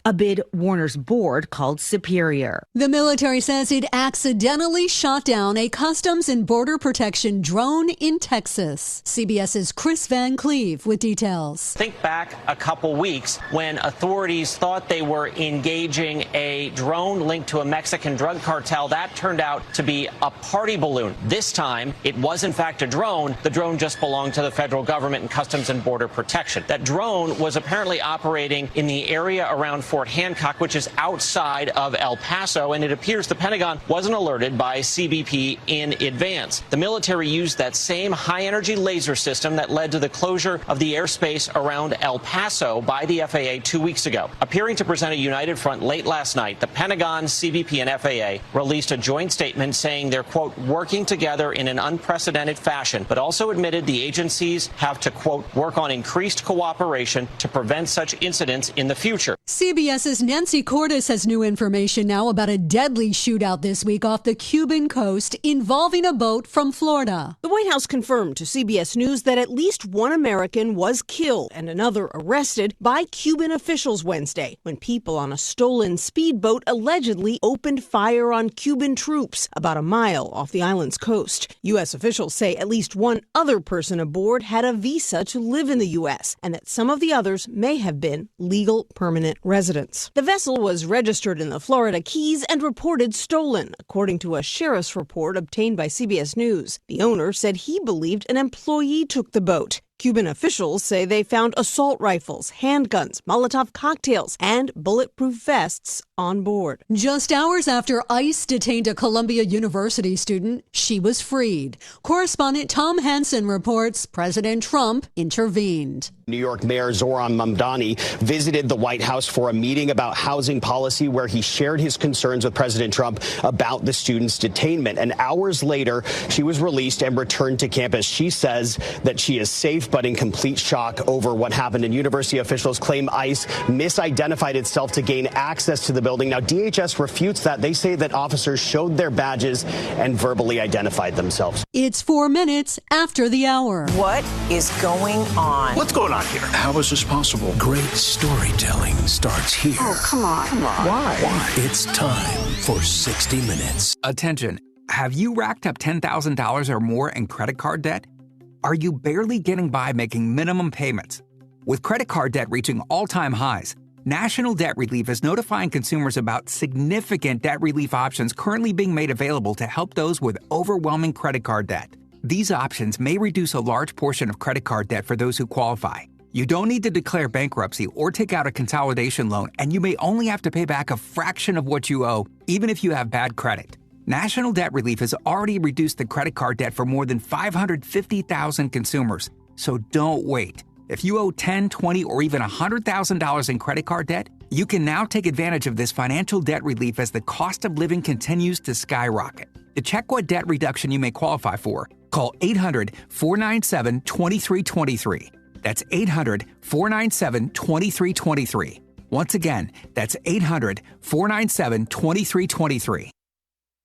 a bid Warner's board called superior. The military says it accidentally shot down a Customs and Border Protection drone in Texas. CBS's Chris Van Cleve with details. Think back a couple weeks when authorities thought they were engaging a drone linked to a Mexican drug cartel. That turned out to be a party balloon. This time, it was in fact a drone. The drone just belonged to the federal government and Customs and Border Protection. That drone was apparently operating in the area around Fort Hancock, which is outside of El Paso, and it appears the Pentagon wasn't alerted by CBP in advance. The military used that same high-energy laser system that led to the closure of the airspace around El Paso by the FAA 2 weeks ago. Appearing to present a united front late last night, the Pentagon, CBP, and FAA released a joint statement saying they're, quote, working together in an unprecedented fashion, but also admitted the agencies have to, quote, work on increased cooperation to prevent such incidents in the future. CBS's Nancy Cordes has new information now about a deadly shootout this week off the Cuban coast involving a boat from Florida. The White House confirmed to CBS News that at least one American was killed and another arrested by Cuban officials Wednesday when people on a stolen speedboat allegedly opened fire on Cuban troops about a mile off the island's coast. U.S. officials say at least one other person aboard had a visa to live in the U.S. and that some of the others may have been legal permanent residents. The vessel was registered in the Florida Keys and reported stolen, according to a sheriff's report obtained by CBS News. The owner said he believed an employee took the boat. Cuban officials say they found assault rifles, handguns, Molotov cocktails, and bulletproof vests on board. Just hours after ICE detained a Columbia University student, she was freed. Correspondent Tom Hansen reports President Trump intervened. New York Mayor Zohran Mamdani visited the White House for a meeting about housing policy where he shared his concerns with President Trump about the student's detainment. And hours later, she was released and returned to campus. She says that she is safe but in complete shock over what happened. And university officials claim ICE misidentified itself to gain access to the building. Now, DHS refutes that. They say that officers showed their badges and verbally identified themselves. It's 4 minutes after the hour. What is going on? What's going on here? How is this possible? Great storytelling starts here. Oh, come on. Why? It's time for 60 Minutes. Attention. Have you racked up $10,000 or more in credit card debt? Are you barely getting by making minimum payments? With credit card debt reaching all-time highs, National Debt Relief is notifying consumers about significant debt relief options currently being made available to help those with overwhelming credit card debt. These options may reduce a large portion of credit card debt for those who qualify. You don't need to declare bankruptcy or take out a consolidation loan, and you may only have to pay back a fraction of what you owe, even if you have bad credit. National Debt Relief has already reduced the credit card debt for more than 550,000 consumers. So don't wait. If you owe $10,000, $20,000, or even $100,000 in credit card debt, you can now take advantage of this financial debt relief as the cost of living continues to skyrocket. To check what debt reduction you may qualify for, call 800-497-2323. That's 800-497-2323. Once again, that's 800-497-2323.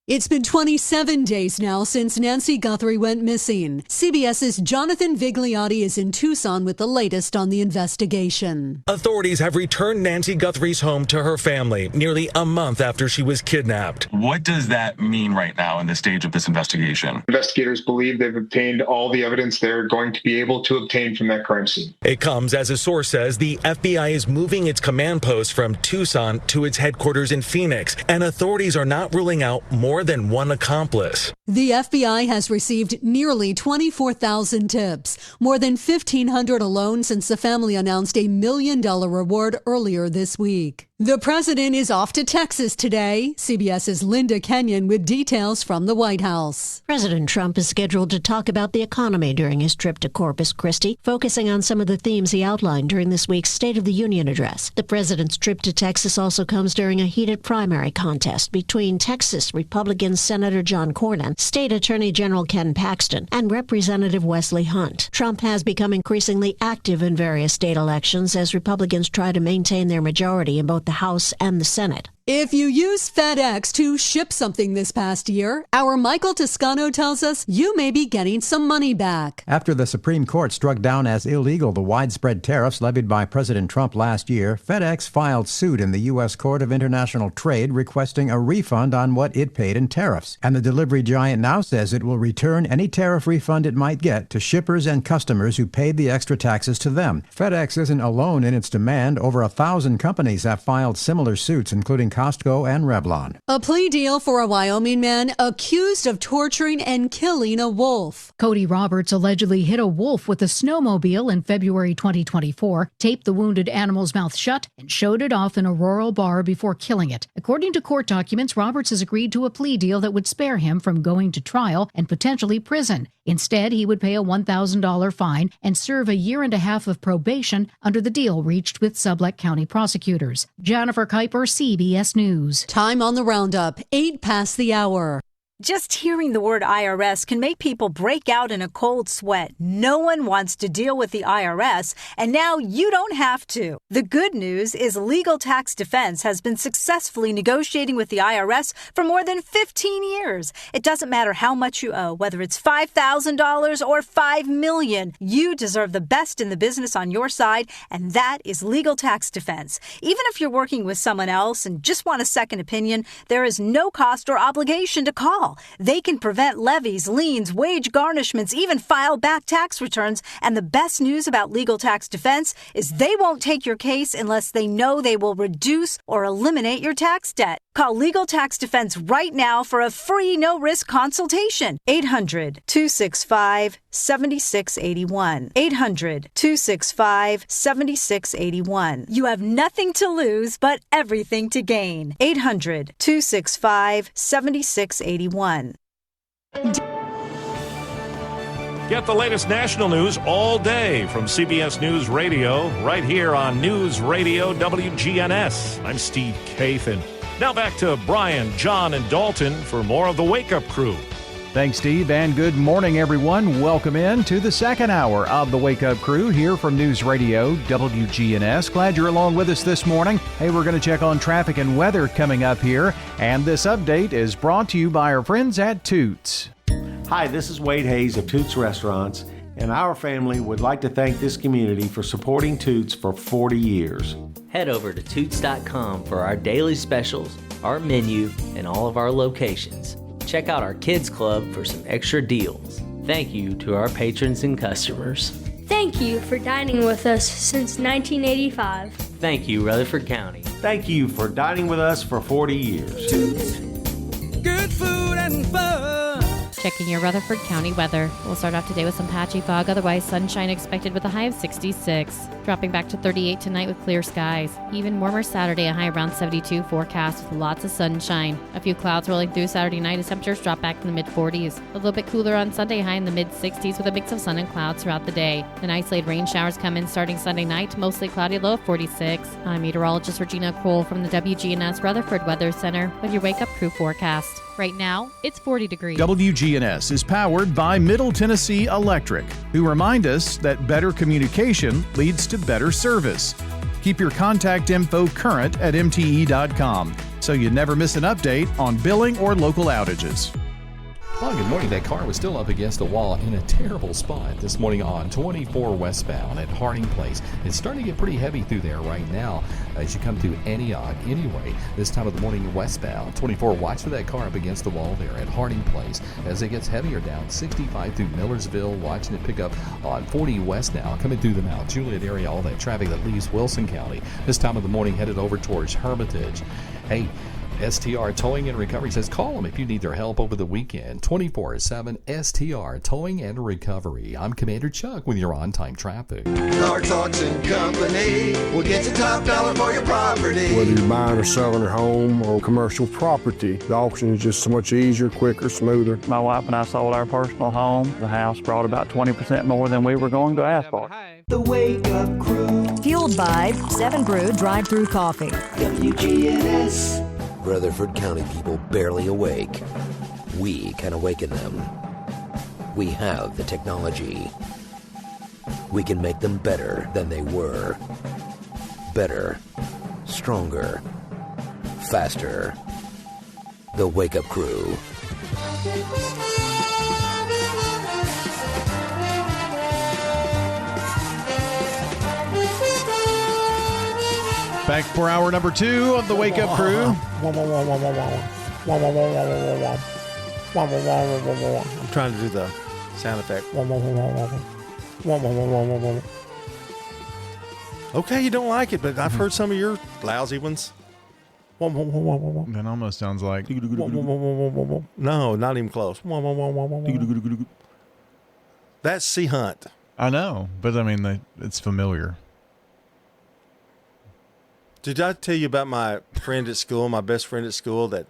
It's been 27 days now since Nancy Guthrie went missing. CBS's Jonathan Vigliotti is in Tucson with the latest on the investigation. Authorities have returned Nancy Guthrie's home to her family nearly a month after she was kidnapped. What does that mean right now in the stage of this investigation? Investigators believe they've obtained all the evidence they're going to be able to obtain from that crime scene. It comes as a source says the FBI is moving its command post from Tucson to its headquarters in Phoenix, and authorities are not ruling out more than one accomplice. The FBI has received nearly 24,000 tips, more than 1,500 alone since the family announced a $1 million reward earlier this week. The president is off to Texas today. CBS's Linda Kenyon with details from the White House. President Trump is scheduled to talk about the economy during his trip to Corpus Christi, focusing on some of the themes he outlined during this week's State of the Union address. The president's trip to Texas also comes during a heated primary contest between Texas Republican Senator John Cornyn, State Attorney General Ken Paxton, and Representative Wesley Hunt. Trump has become increasingly active in various state elections as Republicans try to maintain their majority in both the House and the Senate. If you use FedEx to ship something this past year, our Michael Toscano tells us you may be getting some money back. After the Supreme Court struck down as illegal the widespread tariffs levied by President Trump last year, FedEx filed suit in the U.S. Court of International Trade requesting a refund on what it paid in tariffs. And the delivery giant now says it will return any tariff refund it might get to shippers and customers who paid the extra taxes to them. FedEx isn't alone in its demand. Over 1,000 companies have filed similar suits, including Costco and Revlon. A plea deal for a Wyoming man accused of torturing and killing a wolf. Cody Roberts allegedly hit a wolf with a snowmobile in February 2024, taped the wounded animal's mouth shut, and showed it off in a rural bar before killing it. According to court documents, Roberts has agreed to a plea deal that would spare him from going to trial and potentially prison. Instead, he would pay a $1,000 fine and serve 1.5 years of probation under the deal reached with Sublette County prosecutors. Jennifer Kuiper, CBS News. Time on the roundup, 8 past the hour. Just hearing the word IRS can make people break out in a cold sweat. No one wants to deal with the IRS, and now you don't have to. The good news is Legal Tax Defense has been successfully negotiating with the IRS for more than 15 years. It doesn't matter how much you owe, whether it's $5,000 or $5 million. You deserve the best in the business on your side, and that is Legal Tax Defense. Even if you're working with someone else and just want a second opinion, there is no cost or obligation to call. They can prevent levies, liens, wage garnishments, even file back tax returns. And the best news about Legal Tax Defense is they won't take your case unless they know they will reduce or eliminate your tax debt. Call Legal Tax Defense right now for a free no-risk consultation. 800-265-7681. 800-265-7681. You have nothing to lose but everything to gain. 800-265-7681. Get the latest national news all day from CBS News Radio, right here on News Radio WGNS. I'm Steve Kathan. Now back to Brian, John, and Dalton for more of the Wake Up Crew. Thanks, Steve, and good morning, everyone. Welcome in to the second hour of the Wake Up Crew here from News Radio WGNS. Glad you're along with us this morning. Hey, we're going to check on traffic and weather coming up here, and this update is brought to you by our friends at Toots. Hi, this is Wade Hayes of Toots Restaurants, and our family would like to thank this community for supporting Toots for 40 years. Head over to Toots.com for our daily specials, our menu, and all of our locations. Check out our Kids Club for some extra deals. Thank you to our patrons and customers. Thank you for dining with us since 1985. Thank you, Rutherford County. Thank you for dining with us for 40 years. Good food and fun. Checking your Rutherford County weather. We'll start off today with some patchy fog, otherwise sunshine expected with a high of 66. Dropping back to 38 tonight with clear skies. Even warmer Saturday, a high around 72 forecast with lots of sunshine. A few clouds rolling through Saturday night as temperatures drop back to the mid-40s. A little bit cooler on Sunday, high in the mid-60s with a mix of sun and clouds throughout the day. Then isolated rain showers come in starting Sunday night, mostly cloudy, low of 46. I'm meteorologist Regina Kroll from the WGNS Rutherford Weather Center with your Wake Up Crew forecast. Right now, it's 40 degrees. WGNS is powered by Middle Tennessee Electric, who remind us that better communication leads to better service. Keep your contact info current at MTE.com so you never miss an update on billing or local outages. Well, good morning. That car was still up against a wall in a terrible spot this morning on 24 westbound at Harding Place. It's starting to get pretty heavy through there right now as you come through Antioch. Anyway, this time of the morning westbound, 24, watch for that car up against the wall there at Harding Place as it gets heavier down 65 through Millersville. Watching it pick up on 40 west now, coming through the Mount Juliet area, all that traffic that leaves Wilson County. This time of the morning headed over towards Hermitage. Hey, STR Towing and Recovery says call them if you need their help over the weekend. 24/7 STR Towing and Recovery. I'm Commander Chuck with your on-time traffic. Car Talks and Company will get you top dollar for your property. Whether you're buying or selling a home or commercial property, the auction is just so much easier, quicker, smoother. My wife and I sold our personal home. The house brought about 20% more than we were going to ask for. The Wake Up Crew. Fueled by 7 Brew Drive-Thru Coffee. WGNS. Rutherford County people barely awake. We can awaken them. We have the technology. We can make them better than they were. Better, stronger, faster. The Wake Up Crew. Back for hour number 2 of the Wake Up Crew. I'm trying to do the sound effect. Okay, you don't like it, but I've heard some of your lousy ones. That almost sounds like... No, not even close. That's Sea Hunt. I know, but I mean, it's familiar. Did I tell you about my friend at school, my best friend at school, that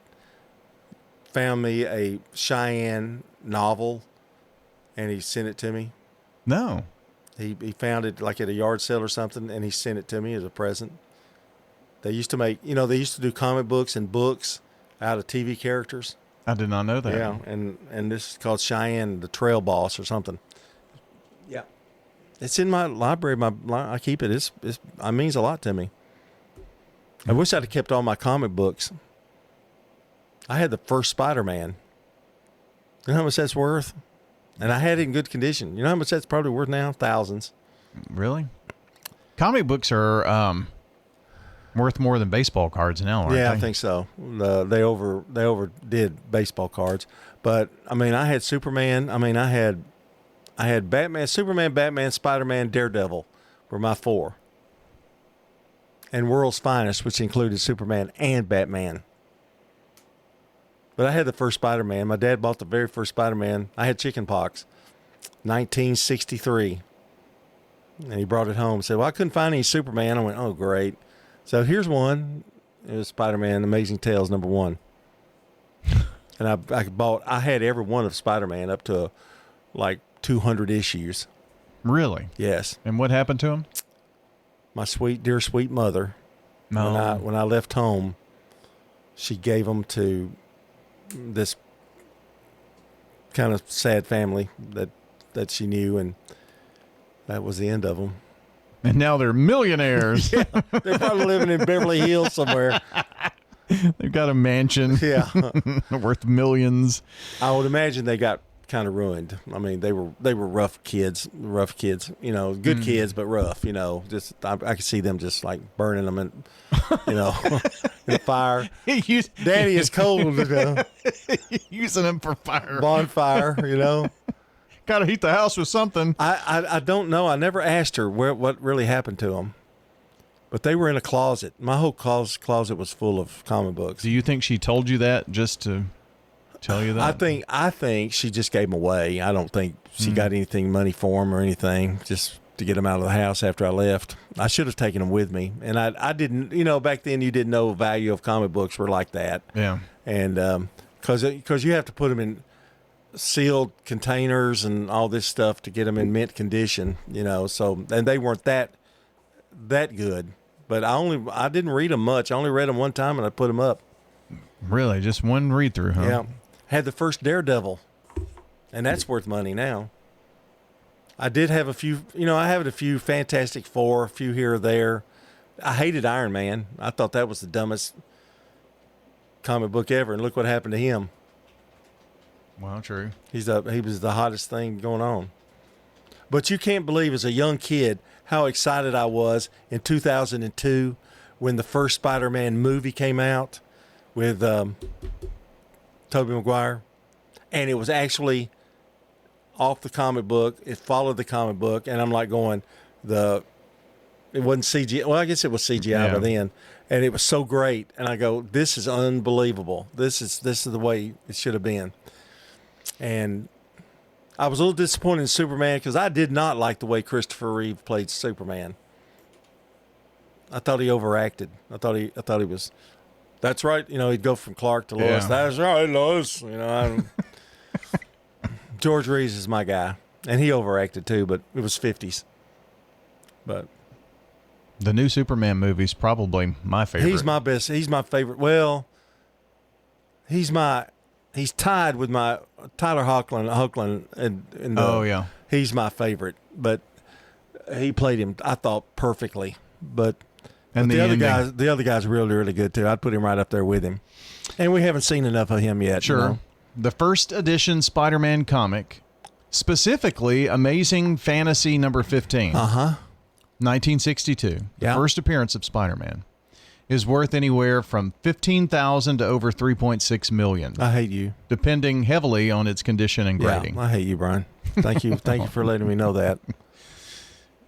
found me a Cheyenne novel and he sent it to me? No. He found it like at a yard sale or something, and he sent it to me as a present. They used to make, they used to do comic books and books out of TV characters. I did not know that. Yeah, and this is called Cheyenne, the Trail Boss or something. Yeah. It's in my library. I keep it. It means a lot to me. I wish I'd have kept all my comic books. I had the first Spider-Man. You know how much that's worth? And I had it in good condition. You know how much that's probably worth now? Thousands. Really? Comic books are worth more than baseball cards now, aren't they? Yeah, I think so. They overdid baseball cards. But, I mean, I had Superman. I mean, I had Batman, Superman, Batman, Spider-Man, Daredevil were my 4. And World's Finest, which included Superman and Batman. But I had the first Spider-Man. My dad bought the very first Spider-Man. I had chicken pox, 1963. And he brought it home and said, well, I couldn't find any Superman. I went, oh, great. So here's one. It was Spider-Man Amazing Tales #1. And I had every one of Spider-Man up to like 200 issues. Really? Yes. And what happened to him? My dear sweet mother, when I left home, she gave them to this kind of sad family that she knew, and that was the end of them. And now they're millionaires. Yeah, they're probably living in Beverly Hills somewhere. They've got a mansion. Yeah. Worth millions. I would imagine they got kind of ruined. I mean, they were rough kids, good kids, but rough, just, I could see them just like burning them in, in the fire. Daddy is cold. Using them for fire. Bonfire, Got to heat the house with something. I don't know. I never asked her what really happened to them, but they were in a closet. My whole closet was full of comic books. Do you think she told you that just to tell you that? I think she just gave them away. I don't think she got anything money for them or anything, just to get them out of the house after I left. I should have taken them with me, and I didn't. Back then you didn't know the value of comic books were like that. Yeah, and because you have to put them in sealed containers and all this stuff to get them in mint condition. So and they weren't that good. But I didn't read them much. I only read them one time and I put them up. Really, just one read through, huh? Yeah. Had the first Daredevil, and that's worth money now. I did have a few, I have a few Fantastic Four, a few here or there, I hated Iron Man. I thought that was the dumbest comic book ever, and look what happened to him. Well, true. He was the hottest thing going on. But you can't believe, as a young kid, how excited I was in 2002 when the first Spider-Man movie came out with Tobey Maguire, and it was actually off the comic book. It followed the comic book, and I'm like going, it wasn't CGI. Well, I guess it was CGI by then, and it was so great. And I go, this is unbelievable. This is the way it should have been. And I was a little disappointed in Superman because I did not like the way Christopher Reeve played Superman. I thought he overacted. I thought he was. That's right. He'd go from Clark to Lois. That's right, Lois. George Reeves is my guy, and he overacted too. But it was 50s. But the new Superman movie's probably my favorite. He's my best. He's my favorite. Well, he's tied with my Tyler Hoechlin, and he's my favorite. But he played him, I thought, perfectly. But the other guy's really, really good too. I'd put him right up there with him. And we haven't seen enough of him yet. Sure. The first edition Spider-Man comic, specifically Amazing Fantasy number 15. 1962. The first appearance of Spider-Man is worth anywhere from $15,000 to over $3.6 million. I hate you. Depending heavily on its condition and grading. Yeah, I hate you, Brian. Thank you. Thank you for letting me know that.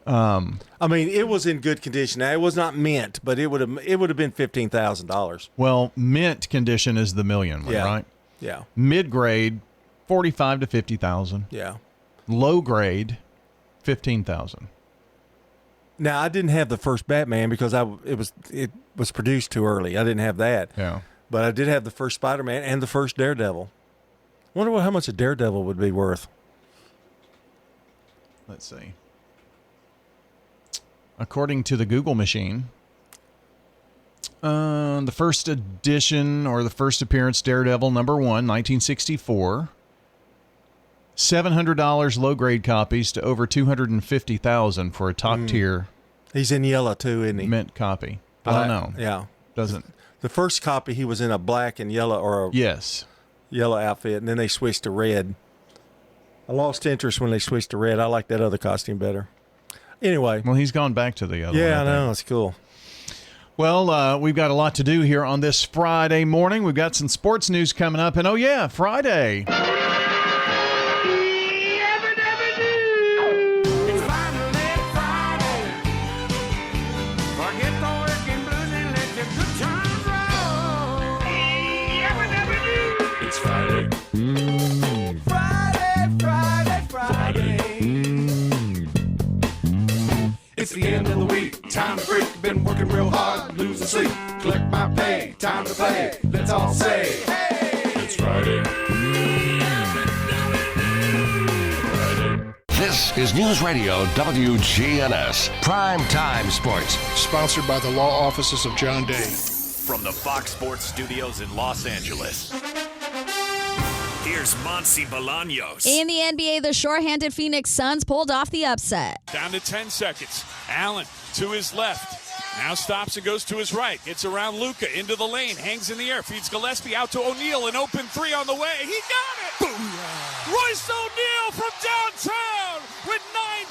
I mean, it was in good condition. Now, it was not mint, but it would have been $15,000. Well, mint condition is the million one, right? Yeah. Mid grade, $45,000 to $50,000. Yeah. Low grade, $15,000. Now, I didn't have the first Batman because it was produced too early. I didn't have that. Yeah. But I did have the first Spider-Man and the first Daredevil. Wonder how much a Daredevil would be worth. Let's see. According to the Google machine, the first edition or the first appearance, Daredevil number 1, 1964. $700 low-grade copies to over $250,000 for a top-tier. He's in yellow too, isn't he? Mint copy. I don't know. Yeah, doesn't. The first copy he was in a black and yellow yellow outfit, and then they switched to red. I lost interest when they switched to red. I like that other costume better. Anyway, well, he's gone back to the other. Yeah, I know. It's cool. Well, we've got a lot to do here on this Friday morning. We've got some sports news coming up, and Friday. It's the end of the week, time to freak. Been working real hard, losing sleep. Collect my pay, time to play. Let's all say, hey! It's Friday. This is News Radio WGNS, Prime Time Sports. Sponsored by the law offices of John Day. From the Fox Sports Studios in Los Angeles, here's Monsi Bolaños. In the NBA, the shorthanded Phoenix Suns pulled off the upset. Down to 10 seconds. Allen to his left. Now stops and goes to his right. Gets around Luka into the lane. Hangs in the air. Feeds Gillespie out to O'Neal. An open three on the way. He got it! Booyah. Royce O'Neal from downtown with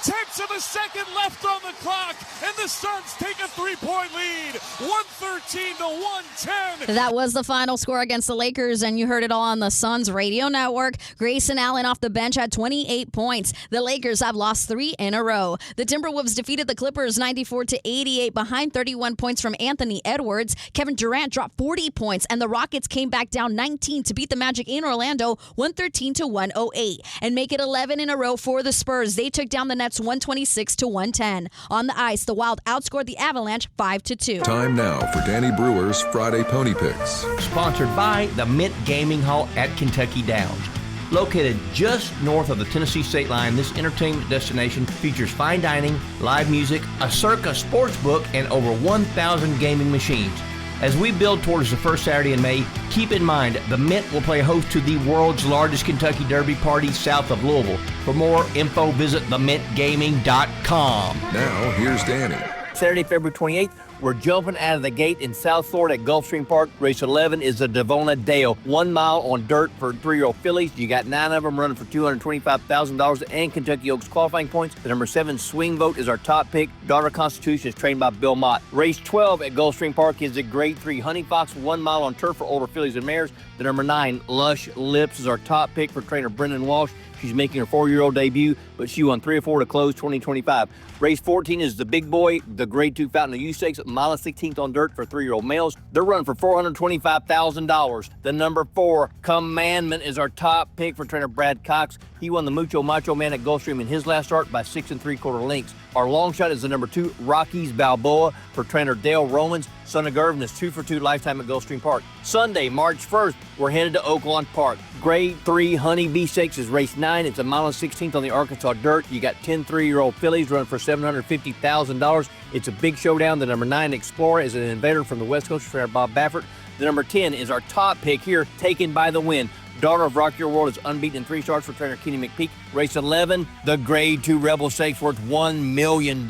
9/10 of a second left on the clock. And the Suns take a 3-point lead. 113 to 110. That was the final score against the Lakers, and you heard it all on the Suns radio network. Grayson Allen off the bench had 28 points. The Lakers have lost 3 in a row. The Timberwolves defeated the Clippers 94-88 behind 31 points from Anthony Edwards. Kevin Durant dropped 40 points, and the Rockets came back down 19 to beat the Magic in Orlando 113 to 108 and make it 11 in a row for the Spurs. They took down the Nets 126 to 110. On the ice, the Wild outscored the Avalanche 5-2. Time now for Danny Brewer's Friday Pony Picks. Sponsored by the Mint Gaming Hall at Kentucky Downs. Located just north of the Tennessee state line, this entertainment destination features fine dining, live music, a Circa sports book, and over 1,000 gaming machines. As we build towards the first Saturday in May, keep in mind the Mint will play host to the world's largest Kentucky Derby party south of Louisville. For more info, visit themintgaming.com. Now, here's Danny. Saturday, February 28th, We're jumping out of the gate in South Florida at Gulfstream Park. Race 11 is the Devona Dale. 1 mile on dirt for 3-year-old fillies. You got 9 of them running for $225,000 and Kentucky Oaks qualifying points. The number 7 Swing Vote is our top pick. Daughter Constitution is trained by Bill Mott. Race 12 at Gulfstream Park is the Grade 3 Honey Fox. 1 mile on turf for older fillies and mares. The number 9 Lush Lips is our top pick for trainer Brendan Walsh. She's making her 4-year-old debut, but she won 3 or 4 to close 2025. Race 14 is the Big Boy, the Grade 2 Fountain of Youth Stakes, mile and 16th on dirt for 3-year-old males. They're running for $425,000. The number 4 Commandment is our top pick for trainer Brad Cox. He won the Mucho Macho Man at Gulfstream in his last start by 6 3/4 lengths. Our long shot is the number 2 Rockies Balboa for trainer Dale Romans. Son of Gervin is 2 for 2 lifetime at Gulfstream Park. Sunday, March 1st, we're headed to Oaklawn Park. Grade 3 Honey Bee Stakes is race 9. It's a mile and 16th on the Arkansas dirt. You got 10 3-year-old fillies running for $750,000. It's a big showdown. The number 9 Explorer is an invader from the West Coast for Bob Baffert. The number 10 is our top pick here, Taken by the Wind. Daughter of Rock Your World is unbeaten in 3 starts for trainer Kenny McPeak. Race 11, the Grade 2 Rebel Stakes worth $1 million.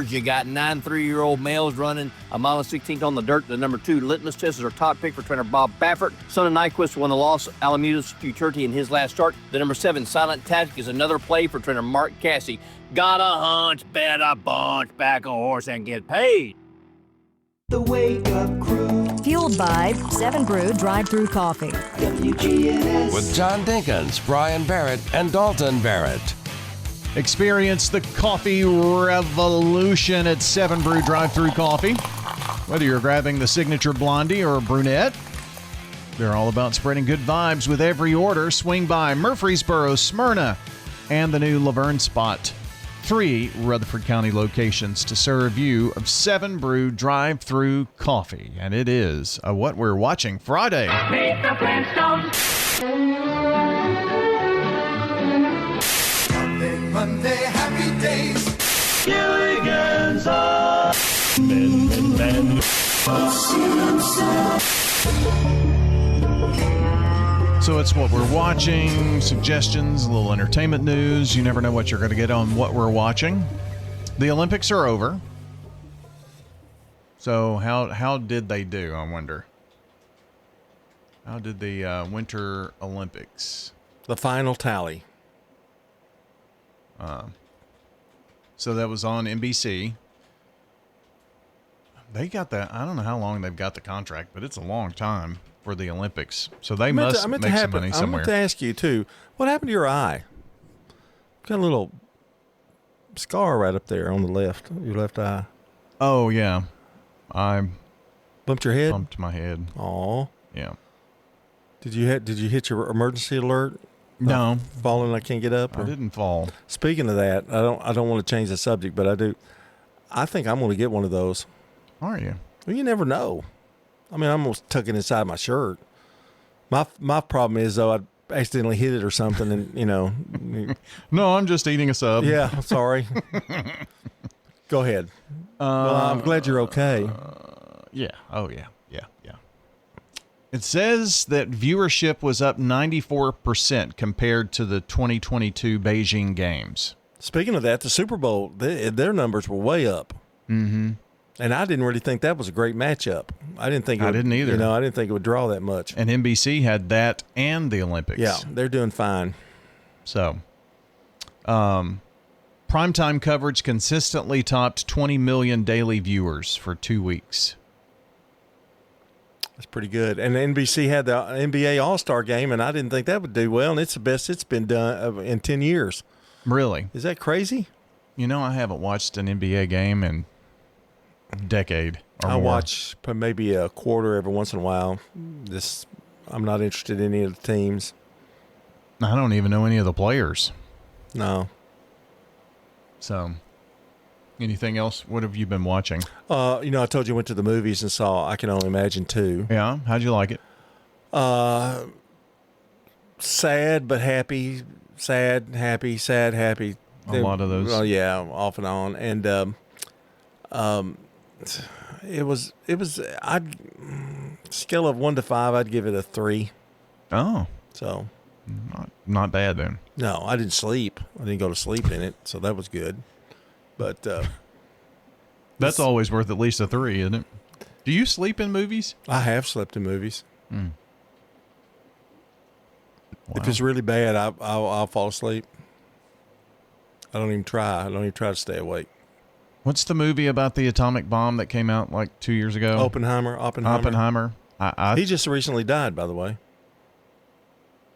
You got 9 3-year-old males running a mile and 16th on the dirt. The number 2 Litmus Test is our top pick for trainer Bob Baffert. Son of Nyquist won the Los Alamitos Futurity in his last start. The number 7 Silent Tactic is another play for trainer Mark Cassie. Got a hunch, bet a bunch, back a horse and get paid. The Wake Up Crew. Fueled by 7 Brew Drive-Thru Coffee. WGNS. With John Dinkins, Brian Barrett, and Dalton Barrett. Experience the coffee revolution at 7 Brew Drive-Thru Coffee. Whether you're grabbing the signature blondie or brunette, they're all about spreading good vibes with every order. Swing by Murfreesboro, Smyrna, and the new Laverne Spot. 3 Rutherford County locations to serve you of 7 Brew Drive-Thru Coffee. And it is a What We're Watching Friday. Meet the Flintstones. Monday, happy days. Gilligan's Island. So it's What We're Watching, suggestions, a little entertainment news. You never know what you're going to get on What We're Watching. The Olympics are over. So how did they do, I wonder? How did the Winter Olympics? The final tally. So that was on NBC. They got that. I don't know how long they've got the contract, but it's a long time for the Olympics. So they must make some money somewhere. I meant to ask you, too, what happened to your eye? Got a little scar right up there on the left, your left eye. Oh, yeah. I bumped your head? Bumped my head. Aw. Yeah. Did you hit your emergency alert? No. Falling, I can't get up? I didn't fall. Speaking of that, I don't want to change the subject, but I do. I think I'm going to get one of those. Are you? Well, you never know. I mean, I'm almost tucking inside my shirt. My problem is, though, I accidentally hit it or something, and, you know. No, I'm just eating a sub. Yeah, I'm sorry. Go ahead. Well, I'm glad you're okay. Yeah. Oh, yeah. It says that viewership was up 94% compared to the 2022 Beijing Games. Speaking of that, the Super Bowl, their numbers were way up. Mm-hmm. And I didn't really think that was a great matchup. I didn't either. You know, I didn't think it would draw that much. And NBC had that and the Olympics. Yeah, they're doing fine. So, primetime coverage consistently topped 20 million daily viewers for 2 weeks. That's pretty good. And NBC had the NBA All-Star Game, and I didn't think that would do well, and it's the best it's been done in 10 years. Really? Is that crazy? You know, I haven't watched an NBA game in a decade or more. Watch maybe a quarter every once in a while. I'm not interested in any of the teams. I don't even know any of the players. No. So, anything else? What have you been watching? You know, I told you I went to the movies and saw I Can Only Imagine 2. Yeah? How'd you like it? Sad but happy. Sad, happy, sad, happy. A lot of those. Well, yeah, off and on. And it was I'd scale of 1 to 5, I'd give it a 3. Oh. So not bad then. No, I didn't sleep. I didn't go to sleep in it, so that was good. But That's always worth at least a 3, isn't it? Do you sleep in movies? I have slept in movies. Wow. If it's really bad, I'll fall asleep. I don't even try. I don't even try to stay awake. What's the movie about the atomic bomb that came out like 2 years ago? Oppenheimer. He just recently died, by the way.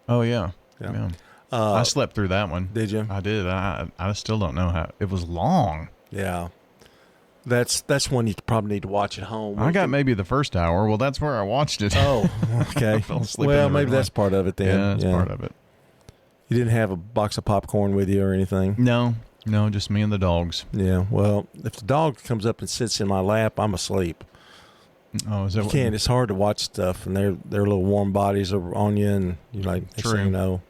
Oh, yeah. Yeah. I slept through that one. Did you? I did. I still don't know how. It was long. Yeah. That's one you probably need to watch at home. I got maybe the first hour. Well, that's where I watched it. Oh, okay. I fell asleep well, in the maybe middle. that's part of it then. Yeah, that's part of it. You didn't have a box of popcorn with you or anything? No, just me and the dogs. Yeah, well, if the dog comes up and sits in my lap, I'm asleep. Oh, is that you can't. It's hard to watch stuff, and their little warm bodies are on you, and you're like, next thing you know.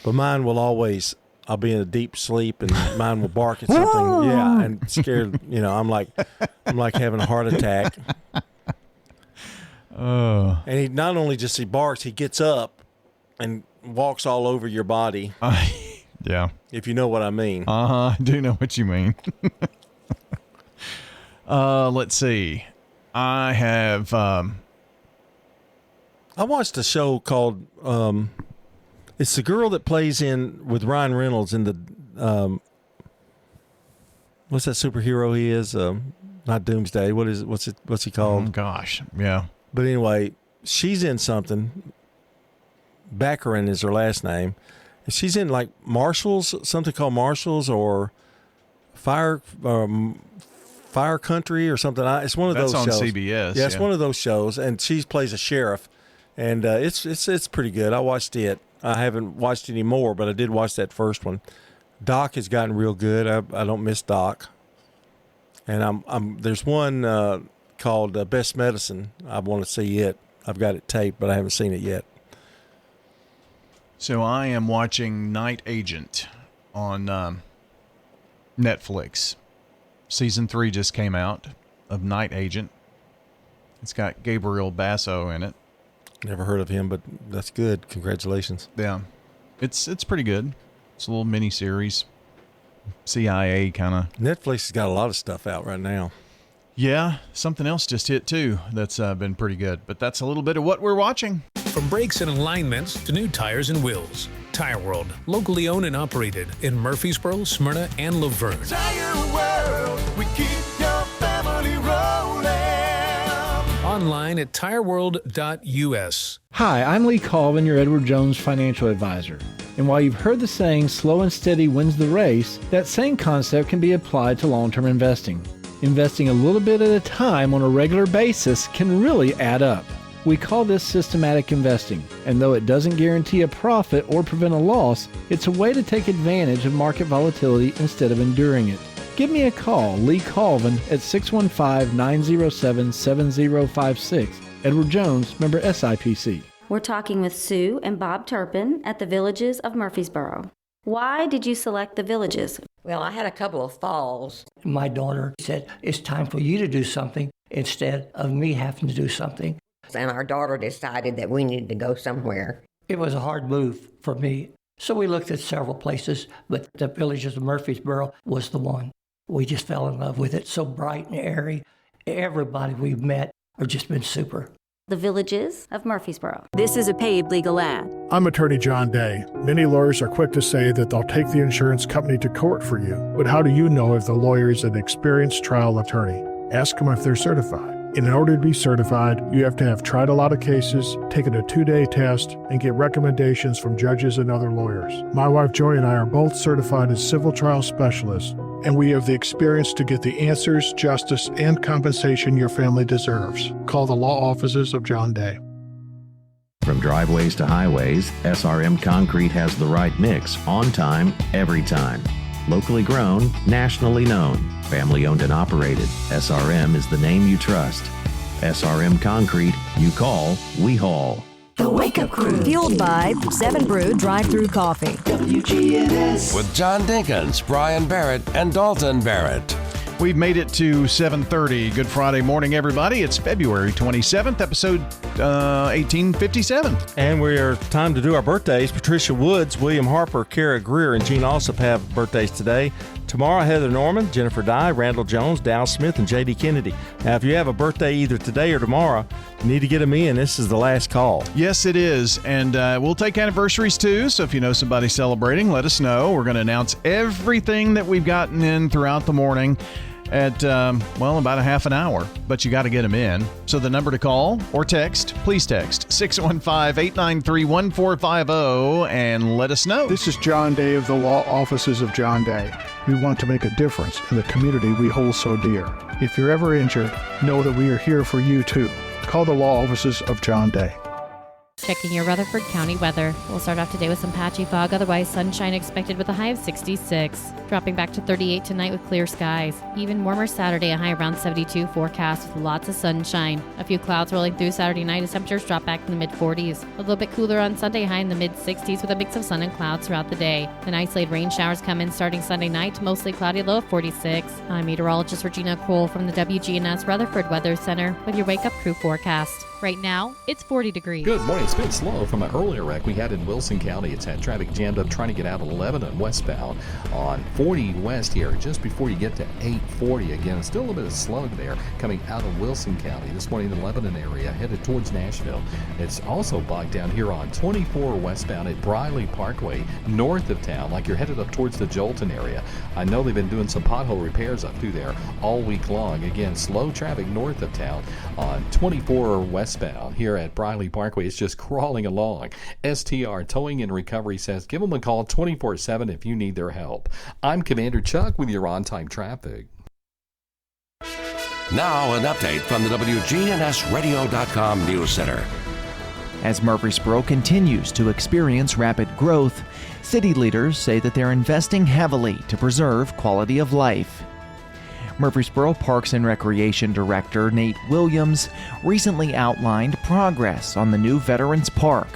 But mine will always. I'll be in a deep sleep, and mine will bark at something. Yeah, and scared. I'm like having a heart attack. Oh. And he not only just he barks, he gets up and walks all over your body. Yeah. If you know what I mean. I do know what you mean. Let's see. I have. I watched a show called. It's the girl that plays in with Ryan Reynolds in the. What's that superhero he is? Not Doomsday. What's he called? Oh, gosh. Yeah. But anyway, she's in something. Baccarin is her last name. She's in like Marshals, something called Marshals or Fire Country or something. It's one of those shows. That's on CBS. Yeah, it's one of those shows, and she plays a sheriff, and it's pretty good. I watched it. I haven't watched any more, but I did watch that first one. Doc has gotten real good. I don't miss Doc. And there's one called Best Medicine. I want to see it. I've got it taped, but I haven't seen it yet. So I am watching Night Agent on Netflix. Season 3 just came out of Night Agent. It's got Gabriel Basso in it. Never heard of him, but that's good. Congratulations. Yeah. It's pretty good. It's a little mini series. CIA kind of. Netflix has got a lot of stuff out right now. Yeah, something else just hit too that's been pretty good. But that's a little bit of what we're watching. From brakes and alignments to new tires and wheels, Tire World, locally owned and operated in Murfreesboro, Smyrna, and Laverne. Tire World, we keep your family rolling. Online at tireworld.us. Hi, I'm Lee Colvin, your Edward Jones financial advisor. And while you've heard the saying, slow and steady wins the race, that same concept can be applied to long-term investing. Investing a little bit at a time on a regular basis can really add up. We call this systematic investing, and though it doesn't guarantee a profit or prevent a loss, it's a way to take advantage of market volatility instead of enduring it. Give me a call, Lee Colvin, at 615-907-7056. Edward Jones, member SIPC. We're talking with Sue and Bob Turpin at the Villages of Murfreesboro. Why did you select the Villages? Well, I had a couple of falls. My daughter said, it's time for you to do something instead of me having to do something. And our daughter decided that we needed to go somewhere. It was a hard move for me. So we looked at several places, but the Villages of Murfreesboro was the one. We just fell in love with it. So bright and airy. Everybody we've met have just been super. The Villages of Murfreesboro. This is a paid legal ad. I'm attorney John Day. Many lawyers are quick to say that they'll take the insurance company to court for you. But how do you know if the lawyer is an experienced trial attorney? Ask them if they're certified. In order to be certified, you have to have tried a lot of cases, taken a 2-day test, and get recommendations from judges and other lawyers. My wife Joy and I are both certified as civil trial specialists, and we have the experience to get the answers, justice, and compensation your family deserves. Call the law offices of John Day. From driveways to highways, SRM Concrete has the right mix, on time, every time. Locally grown, nationally known, family owned and operated, SRM is the name you trust. SRM Concrete, you call, we haul. The Wake Up Crew. Fueled by 7 Brew Drive-Thru Coffee. WGNS. With John Dinkins, Brian Barrett, and Dalton Barrett. We've made it to 7:30. Good Friday morning, everybody. It's February 27th, episode 1857. And we are time to do our birthdays. Patricia Woods, William Harper, Kara Greer, and Gene Alsop have birthdays today. Tomorrow, Heather Norman, Jennifer Dye, Randall Jones, Dow Smith, and J.D. Kennedy. Now, if you have a birthday either today or tomorrow, you need to get them in. This is the last call. Yes, it is. And we'll take anniversaries too. So if you know somebody celebrating, let us know. We're going to announce everything that we've gotten in throughout the morning at, about a half an hour. But you got to get them in. So the number to call or text, please text 615-893-1450 and let us know. This is John Day of the Law Offices of John Day. We want to make a difference in the community we hold so dear. If you're ever injured, know that we are here for you too. Call the Law Offices of John Day. Checking your Rutherford County weather. We'll start off today with some patchy fog, otherwise sunshine expected with a high of 66. Dropping back to 38 tonight with clear skies. Even warmer Saturday, a high around 72 forecast with lots of sunshine. A few clouds rolling through Saturday night as temperatures drop back in the mid-40s. A little bit cooler on Sunday, high in the mid-60s with a mix of sun and clouds throughout the day. Then isolated rain showers come in starting Sunday night, mostly cloudy, low of 46. I'm meteorologist Regina Kroll from the WGNS Rutherford Weather Center with your Wake Up Crew forecast. Right now, it's 40 degrees. Good morning. It's been slow from an earlier wreck we had in Wilson County. It's had traffic jammed up trying to get out of Lebanon westbound on 40 west here just before you get to 840 again. It's still a little bit of slug there coming out of Wilson County this morning in the Lebanon area headed towards Nashville. It's also bogged down here on 24 westbound at Briley Parkway north of town like you're headed up towards the Jolton area. I know they've been doing some pothole repairs up through there all week long. Again, slow traffic north of town on 24 westbound here at Briley Parkway. It's just crawling along. STR Towing and Recovery says give them a call 24/7 if you need their help. I'm Commander Chuck with your on-time traffic. Now an update from the WGNSradio.com News Center. As Murfreesboro continues to experience rapid growth, city leaders say that they're investing heavily to preserve quality of life. Murfreesboro Parks and Recreation Director Nate Williams recently outlined progress on the new Veterans Park,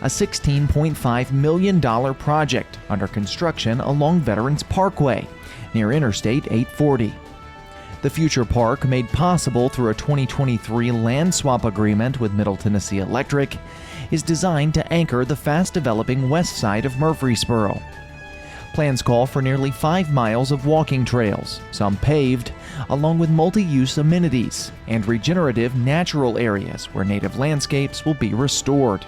a $16.5 million project under construction along Veterans Parkway near Interstate 840. The future park, made possible through a 2023 land swap agreement with Middle Tennessee Electric, is designed to anchor the fast-developing west side of Murfreesboro. Plans call for nearly 5 miles of walking trails, some paved, along with multi-use amenities and regenerative natural areas where native landscapes will be restored.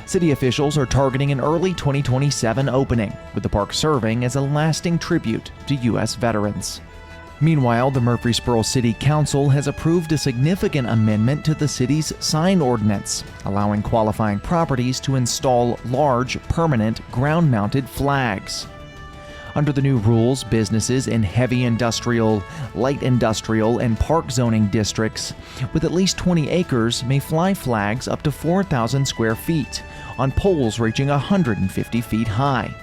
City officials are targeting an early 2027 opening, with the park serving as a lasting tribute to U.S. veterans. Meanwhile, the Murfreesboro City Council has approved a significant amendment to the city's sign ordinance, allowing qualifying properties to install large, permanent, ground-mounted flags. Under the new rules, businesses in heavy industrial, light industrial, and park zoning districts with at least 20 acres may fly flags up to 4,000 square feet on poles reaching 150 feet high,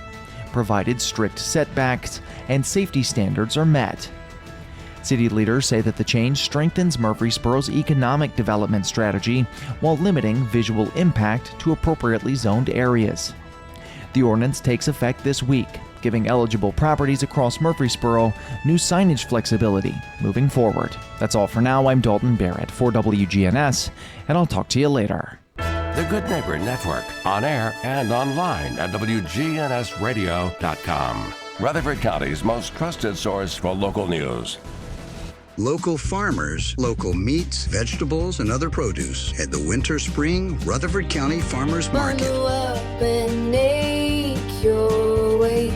provided strict setbacks and safety standards are met. City leaders say that the change strengthens Murfreesboro's economic development strategy while limiting visual impact to appropriately zoned areas. The ordinance takes effect this week, giving eligible properties across Murfreesboro new signage flexibility moving forward. That's all for now. I'm Dalton Barrett for WGNS, and I'll talk to you later. The Good Neighbor Network, on air and online at WGNSradio.com. Rutherford County's most trusted source for local news. Local farmers, local meats, vegetables, and other produce at the Winter Spring Rutherford County Farmers Market. Bundle up and make your way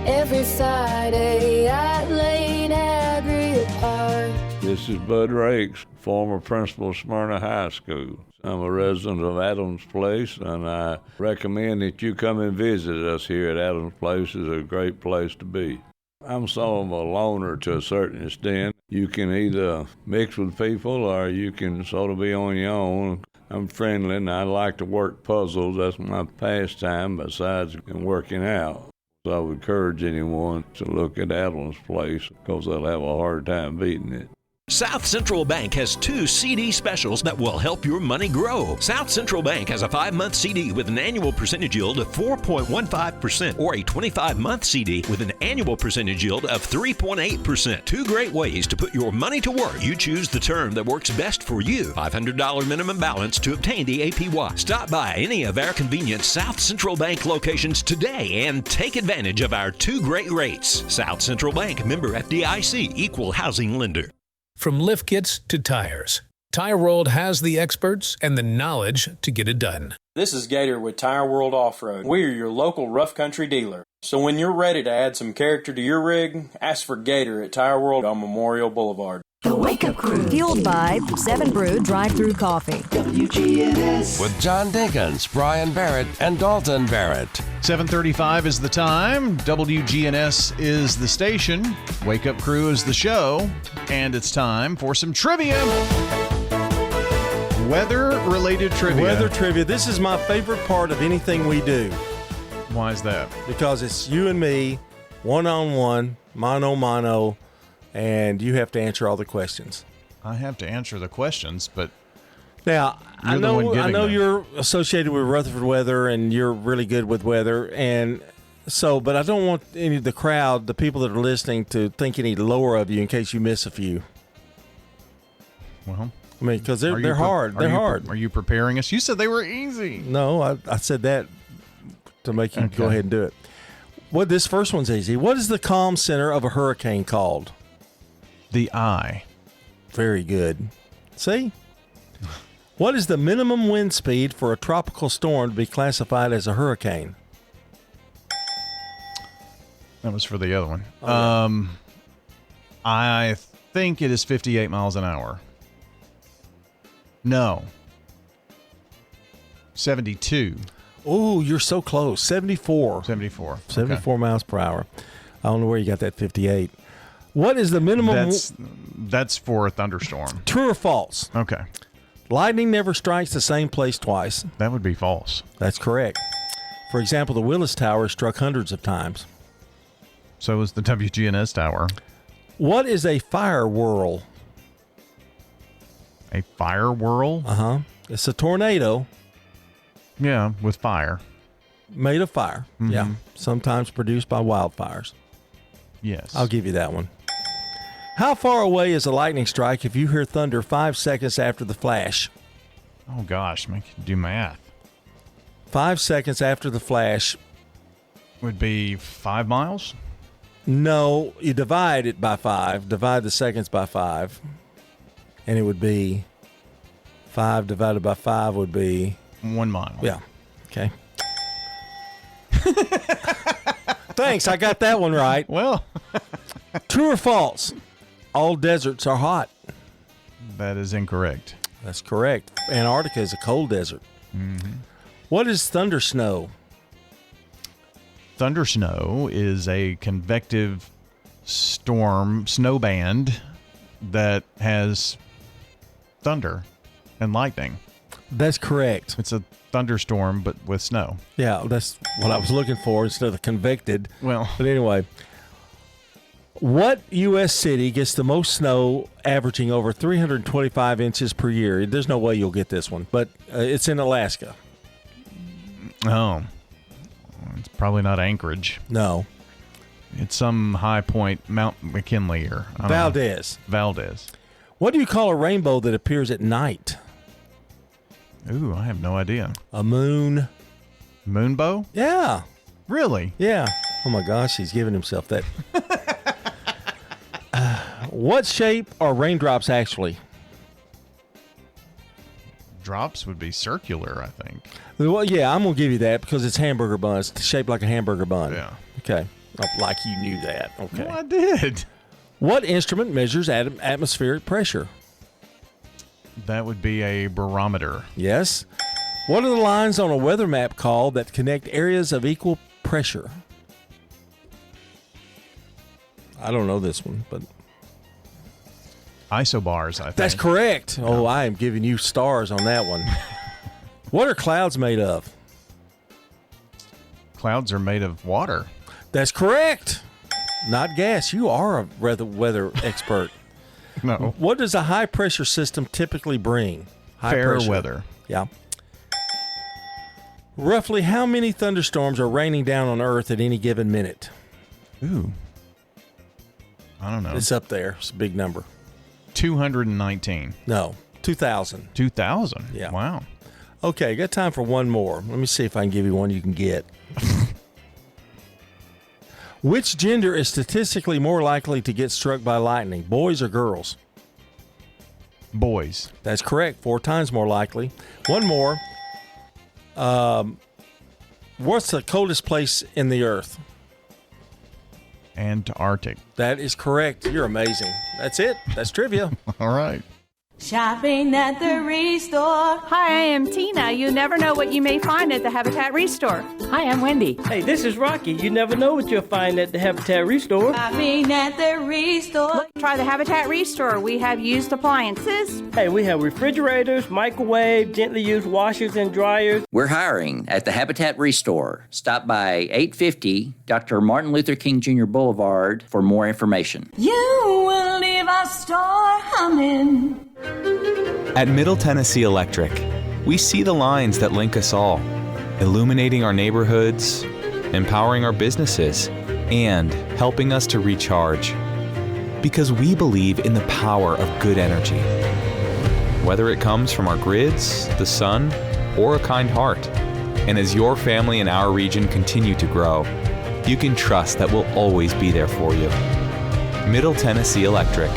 every Friday at Lane Agri Park. This is Bud Rakes, former principal of Smyrna High School. I'm a resident of Adams Place, and I recommend that you come and visit us here at Adams Place. It's a great place to be. I'm sort of a loner to a certain extent. You can either mix with people or you can sort of be on your own. I'm friendly and I like to work puzzles. That's my pastime besides working out. So I would encourage anyone to look at Adams Place because they'll have a hard time beating it. South Central Bank has 2 CD specials that will help your money grow. South Central Bank has a 5-month CD with an annual percentage yield of 4.15% or a 25-month CD with an annual percentage yield of 3.8%. 2 great ways to put your money to work. You choose the term that works best for you. $500 minimum balance to obtain the APY. Stop by any of our convenient South Central Bank locations today and take advantage of our 2 great rates. South Central Bank, member FDIC, equal housing lender. From lift kits to tires, Tire World has the experts and the knowledge to get it done. This is Gator with Tire World Off-Road. We are your local rough country dealer. So when you're ready to add some character to your rig, ask for Gator at Tire World on Memorial Boulevard. The Wake Up Crew. Fueled by 7 Brew Drive-Thru Coffee. WGNS. With John Dinkins, Brian Barrett, and Dalton Barrett. 7:35 is the time. WGNS is the station. Wake Up Crew is the show. And it's time for some trivia. Weather-related trivia. Weather trivia. This is my favorite part of anything we do. Why is that? Because it's you and me, one-on-one, mano-mano, and you have to answer all the questions. I have to answer the questions, but now I know you're associated with Rutherford weather, and you're really good with weather, and so. But I don't want any of the crowd, the people that are listening, to think any lower of you in case you miss a few. Well, I mean, because they're hard. They're hard. Are you preparing us? You said they were easy. No, I said that to make you go ahead and do it. This first one's easy. What is the calm center of a hurricane called? The eye. Very good. See? What is the minimum wind speed for a tropical storm to be classified as a hurricane? That was for the other one. Oh, yeah. I think it is 58 miles an hour. No. 72. Oh, you're so close. 74. 74. 74 miles per hour. I don't know where you got that 58. What is the minimum? That's for a thunderstorm. True or false? Okay. Lightning never strikes the same place twice. That would be false. That's correct. For example, the Willis Tower struck hundreds of times. So is the WGNS Tower. What is a fire whirl? A fire whirl? Uh-huh. It's a tornado. Yeah, with fire. Made of fire. Mm-hmm. Yeah. Sometimes produced by wildfires. Yes. I'll give you that one. How far away is a lightning strike if you hear thunder 5 seconds after the flash? Oh, gosh. Make you do math. 5 seconds after the flash. Would be 5 miles? No, you divide it by 5. Divide the seconds by 5. And it would be 5 divided by 5 would be 1 mile. Yeah. Okay. Thanks. I got that one right. Well, true or false? All deserts are hot. That is incorrect. That's correct. Antarctica is a cold desert. Mm-hmm. What is thunder snow? Thunder snow is a convective snow band that has thunder and lightning. That's correct. It's a thunderstorm, but with snow. Yeah, that's what I was looking for instead of convected. Well, but anyway, what U.S. city gets the most snow, averaging over 325 inches per year? There's no way you'll get this one, but it's in Alaska. Oh, it's probably not Anchorage. No. It's some high point, Mount McKinley or Valdez. Valdez. What do you call a rainbow that appears at night? Ooh, I have no idea. A moon. Moonbow? Yeah. Really? Yeah. Oh my gosh, he's giving himself that. What shape are raindrops actually? Drops would be circular, I think. Well, yeah, I'm going to give you that because it's hamburger bun. It's shaped like a hamburger bun. Yeah. Okay. Like you knew that. Okay. No, I did. What instrument measures atmospheric pressure? That would be a barometer. Yes. What are the lines on a weather map called that connect areas of equal pressure? I don't know this one, but... Isobars, I think. That's correct. Oh, I am giving you stars on that one. What are clouds made of? Clouds are made of water. That's correct. Not gas. You are a weather expert. No. What does a high pressure system typically bring? High Fair pressure. weather. Yeah. Roughly how many thunderstorms are raining down on Earth at any given minute? Ooh. I don't know. It's up there. It's a big number. 219. No, 2,000. 2,000? Yeah. Wow. Okay, got time for one more. Let me see if I can give you one you can get. Which gender is statistically more likely to get struck by lightning, boys or girls? Boys. That's correct. 4 times more likely. One more. What's the coldest place in the Earth? Antarctic. That is correct. You're amazing. That's it. That's trivia. All right. Shopping at the Restore. Hi, I am Tina. You never know what you may find at the Habitat Restore. Hi, I'm Wendy. Hey, this is Rocky. You never know what you'll find at the Habitat Restore. Shopping at the Restore. Look, try the Habitat Restore. We have used appliances. Hey, we have refrigerators, microwave, gently used washers and dryers. We're hiring at the Habitat Restore. Stop by 850 Dr. Martin Luther King Jr. Boulevard for more information. You will leave our store humming. At Middle Tennessee Electric, we see the lines that link us all, illuminating our neighborhoods, empowering our businesses, and helping us to recharge. Because we believe in the power of good energy. Whether it comes from our grids, the sun, or a kind heart. And as your family and our region continue to grow, you can trust that we'll always be there for you. Middle Tennessee Electric,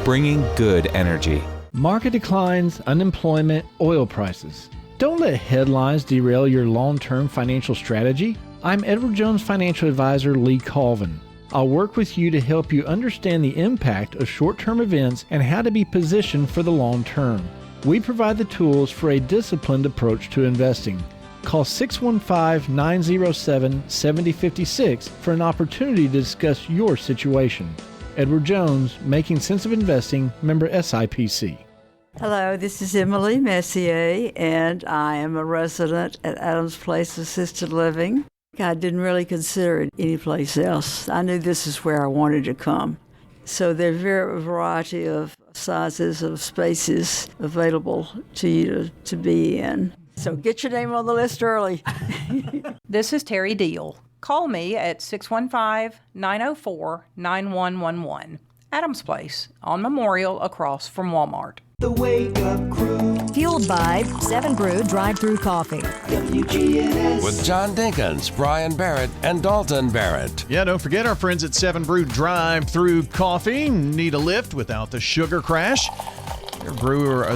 bringing good energy. Market declines, unemployment, oil prices. Don't let headlines derail your long-term financial strategy. I'm Edward Jones financial advisor Lee Colvin. I'll work with you to help you understand the impact of short-term events and how to be positioned for the long term. We provide the tools for a disciplined approach to investing. Call 615-907-7056 for an opportunity to discuss your situation. Edward Jones, Making Sense of Investing, member SIPC. Hello, this is Emily Messier, and I am a resident at Adams Place Assisted Living. I didn't really consider it anyplace else. I knew this is where I wanted to come. So there are a variety of sizes of spaces available to you to be in. So get your name on the list early. This is Terry Deal. Call me at 615-904-9111. Adams Place on Memorial across from Walmart. The Wake Up Crew. Fueled by 7 Brew Drive-Thru Coffee. WGNS. With John Dinkins, Brian Barrett, and Dalton Barrett. Yeah, don't forget our friends at 7 Brew Drive-Thru Coffee. Need a lift without the sugar crash? Their brewer,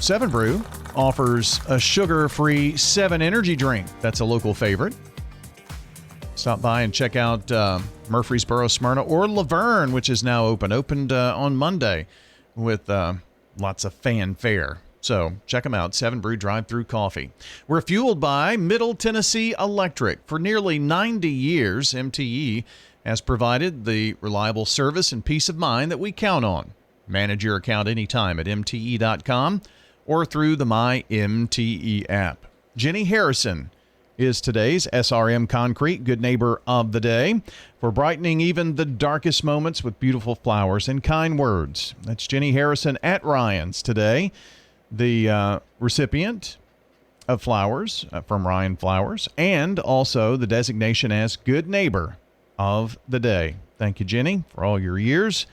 7 Brew offers a sugar-free 7 energy drink. That's a local favorite. Stop by and check out Murfreesboro, Smyrna, or Laverne, which is now open. Opened on Monday with lots of fanfare. So check them out, 7 Brew Drive-Thru Coffee. We're fueled by Middle Tennessee Electric. For nearly 90 years, MTE has provided the reliable service and peace of mind that we count on. Manage your account anytime at MTE.com or through the MyMTE app. Jenny Harrison is today's SRM Concrete Good Neighbor of the Day for brightening even the darkest moments with beautiful flowers and kind words. That's Jenny Harrison at Ryan's today, the recipient of flowers from Ryan Flowers, and also the designation as Good Neighbor of the Day. Thank you, Jenny, for all your years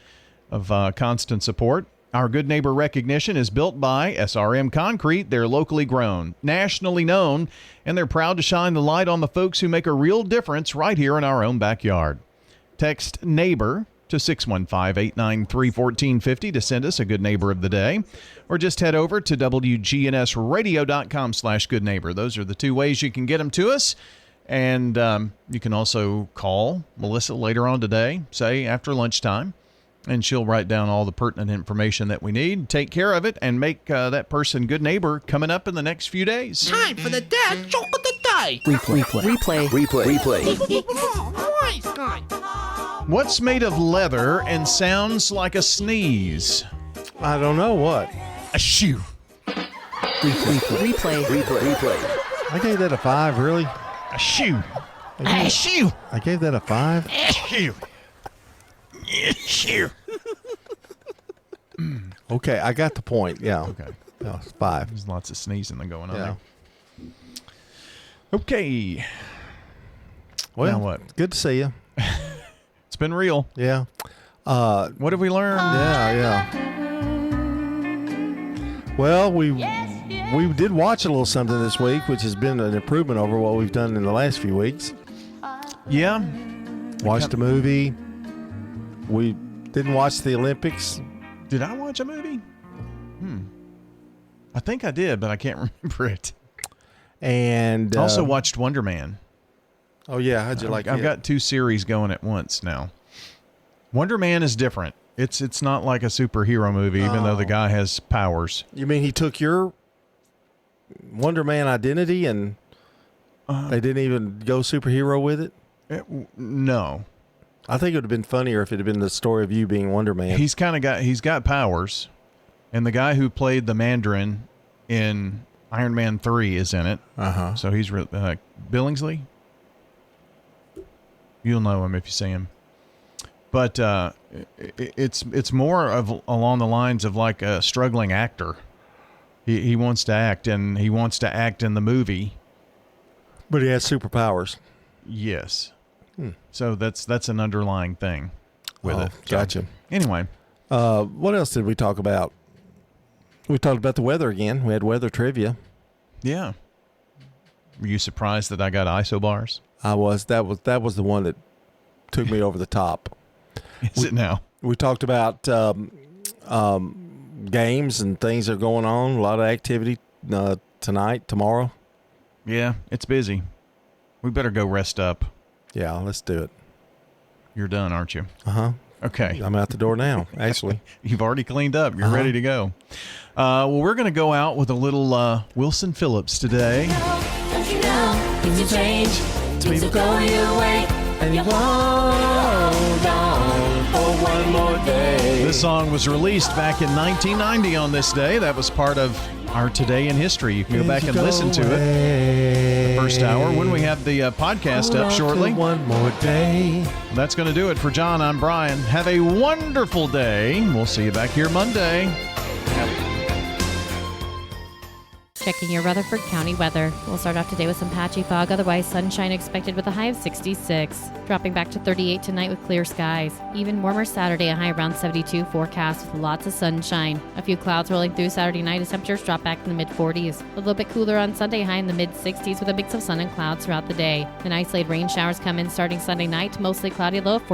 of constant support. Our Good Neighbor recognition is built by SRM Concrete. They're locally grown, nationally known, and they're proud to shine the light on the folks who make a real difference right here in our own backyard. Text NEIGHBOR to 615-893-1450 to send us a Good Neighbor of the Day, or just head over to WGNSradio.com/goodneighbor. Those are the two ways you can get them to us. And you can also call Melissa later on today, say after lunchtime, and she'll write down all the pertinent information that we need, take care of it, and make that person good neighbor coming up in the next few days. Time for the dad joke of the day. Replay. What's made of leather and sounds like a sneeze? I don't know what. A shoe. Replay. I gave that a 5, really? A shoe. A shoe. I gave that a 5? A shoe. Shoe. Okay, I got the point. Yeah. Okay. No, it's 5. There's lots of sneezing going on Yeah. there. Okay. Well, now what? Good to see you. It's been real. Yeah. What have we learned? Yeah. Well, we did watch a little something this week, which has been an improvement over what we've done in the last few weeks. Yeah. Watched a movie. We didn't watch the Olympics. Did I watch a movie? I think I did, but I can't remember it. And also watched Wonder Man. Oh yeah, how'd you like it? I've got 2 series going at once now. Wonder Man is different. It's not like a superhero movie, even though the guy has powers. You mean he took your Wonder Man identity and they didn't even go superhero with it? No. I think it would have been funnier if it had been the story of you being Wonder Man. He's got powers, and the guy who played the Mandarin in Iron Man 3 is in it. So he's Billingsley. You'll know him if you see him. But it's more of along the lines of like a struggling actor. He wants to act, and he wants to act in the movie. But he has superpowers. Yes. So that's an underlying thing with it. Gotcha. Anyway. What else did we talk about? We talked about the weather again. We had weather trivia. Yeah. Were you surprised that I got isobars? I was. That was the one that took me over the top. Is it now? We talked about games and things that are going on. A lot of activity tonight, tomorrow. Yeah, it's busy. We better go rest up. Yeah, let's do it. You're done, aren't you? Okay. I'm out the door now, actually. You've already cleaned up. You're ready to go. Well, we're going to go out with a little Wilson Phillips today. Don't you know, things will change, things will go your way, and you hold on for one more day. This song was released back in 1990 on this day. That was part of our Today in History. You can go back and listen to it. The first hour when we have the podcast up shortly. One more day. That's going to do it for John. I'm Brian. Have a wonderful day. We'll see you back here Monday. Checking your Rutherford County weather. We'll start off today with some patchy fog, otherwise sunshine expected with a high of 66. Dropping back to 38 tonight with clear skies. Even warmer Saturday, a high around 72 forecast with lots of sunshine. A few clouds rolling through Saturday night as temperatures drop back to the mid-40s. A little bit cooler on Sunday, high in the mid-60s with a mix of sun and clouds throughout the day. An isolated rain showers come in starting Sunday night, mostly cloudy, low of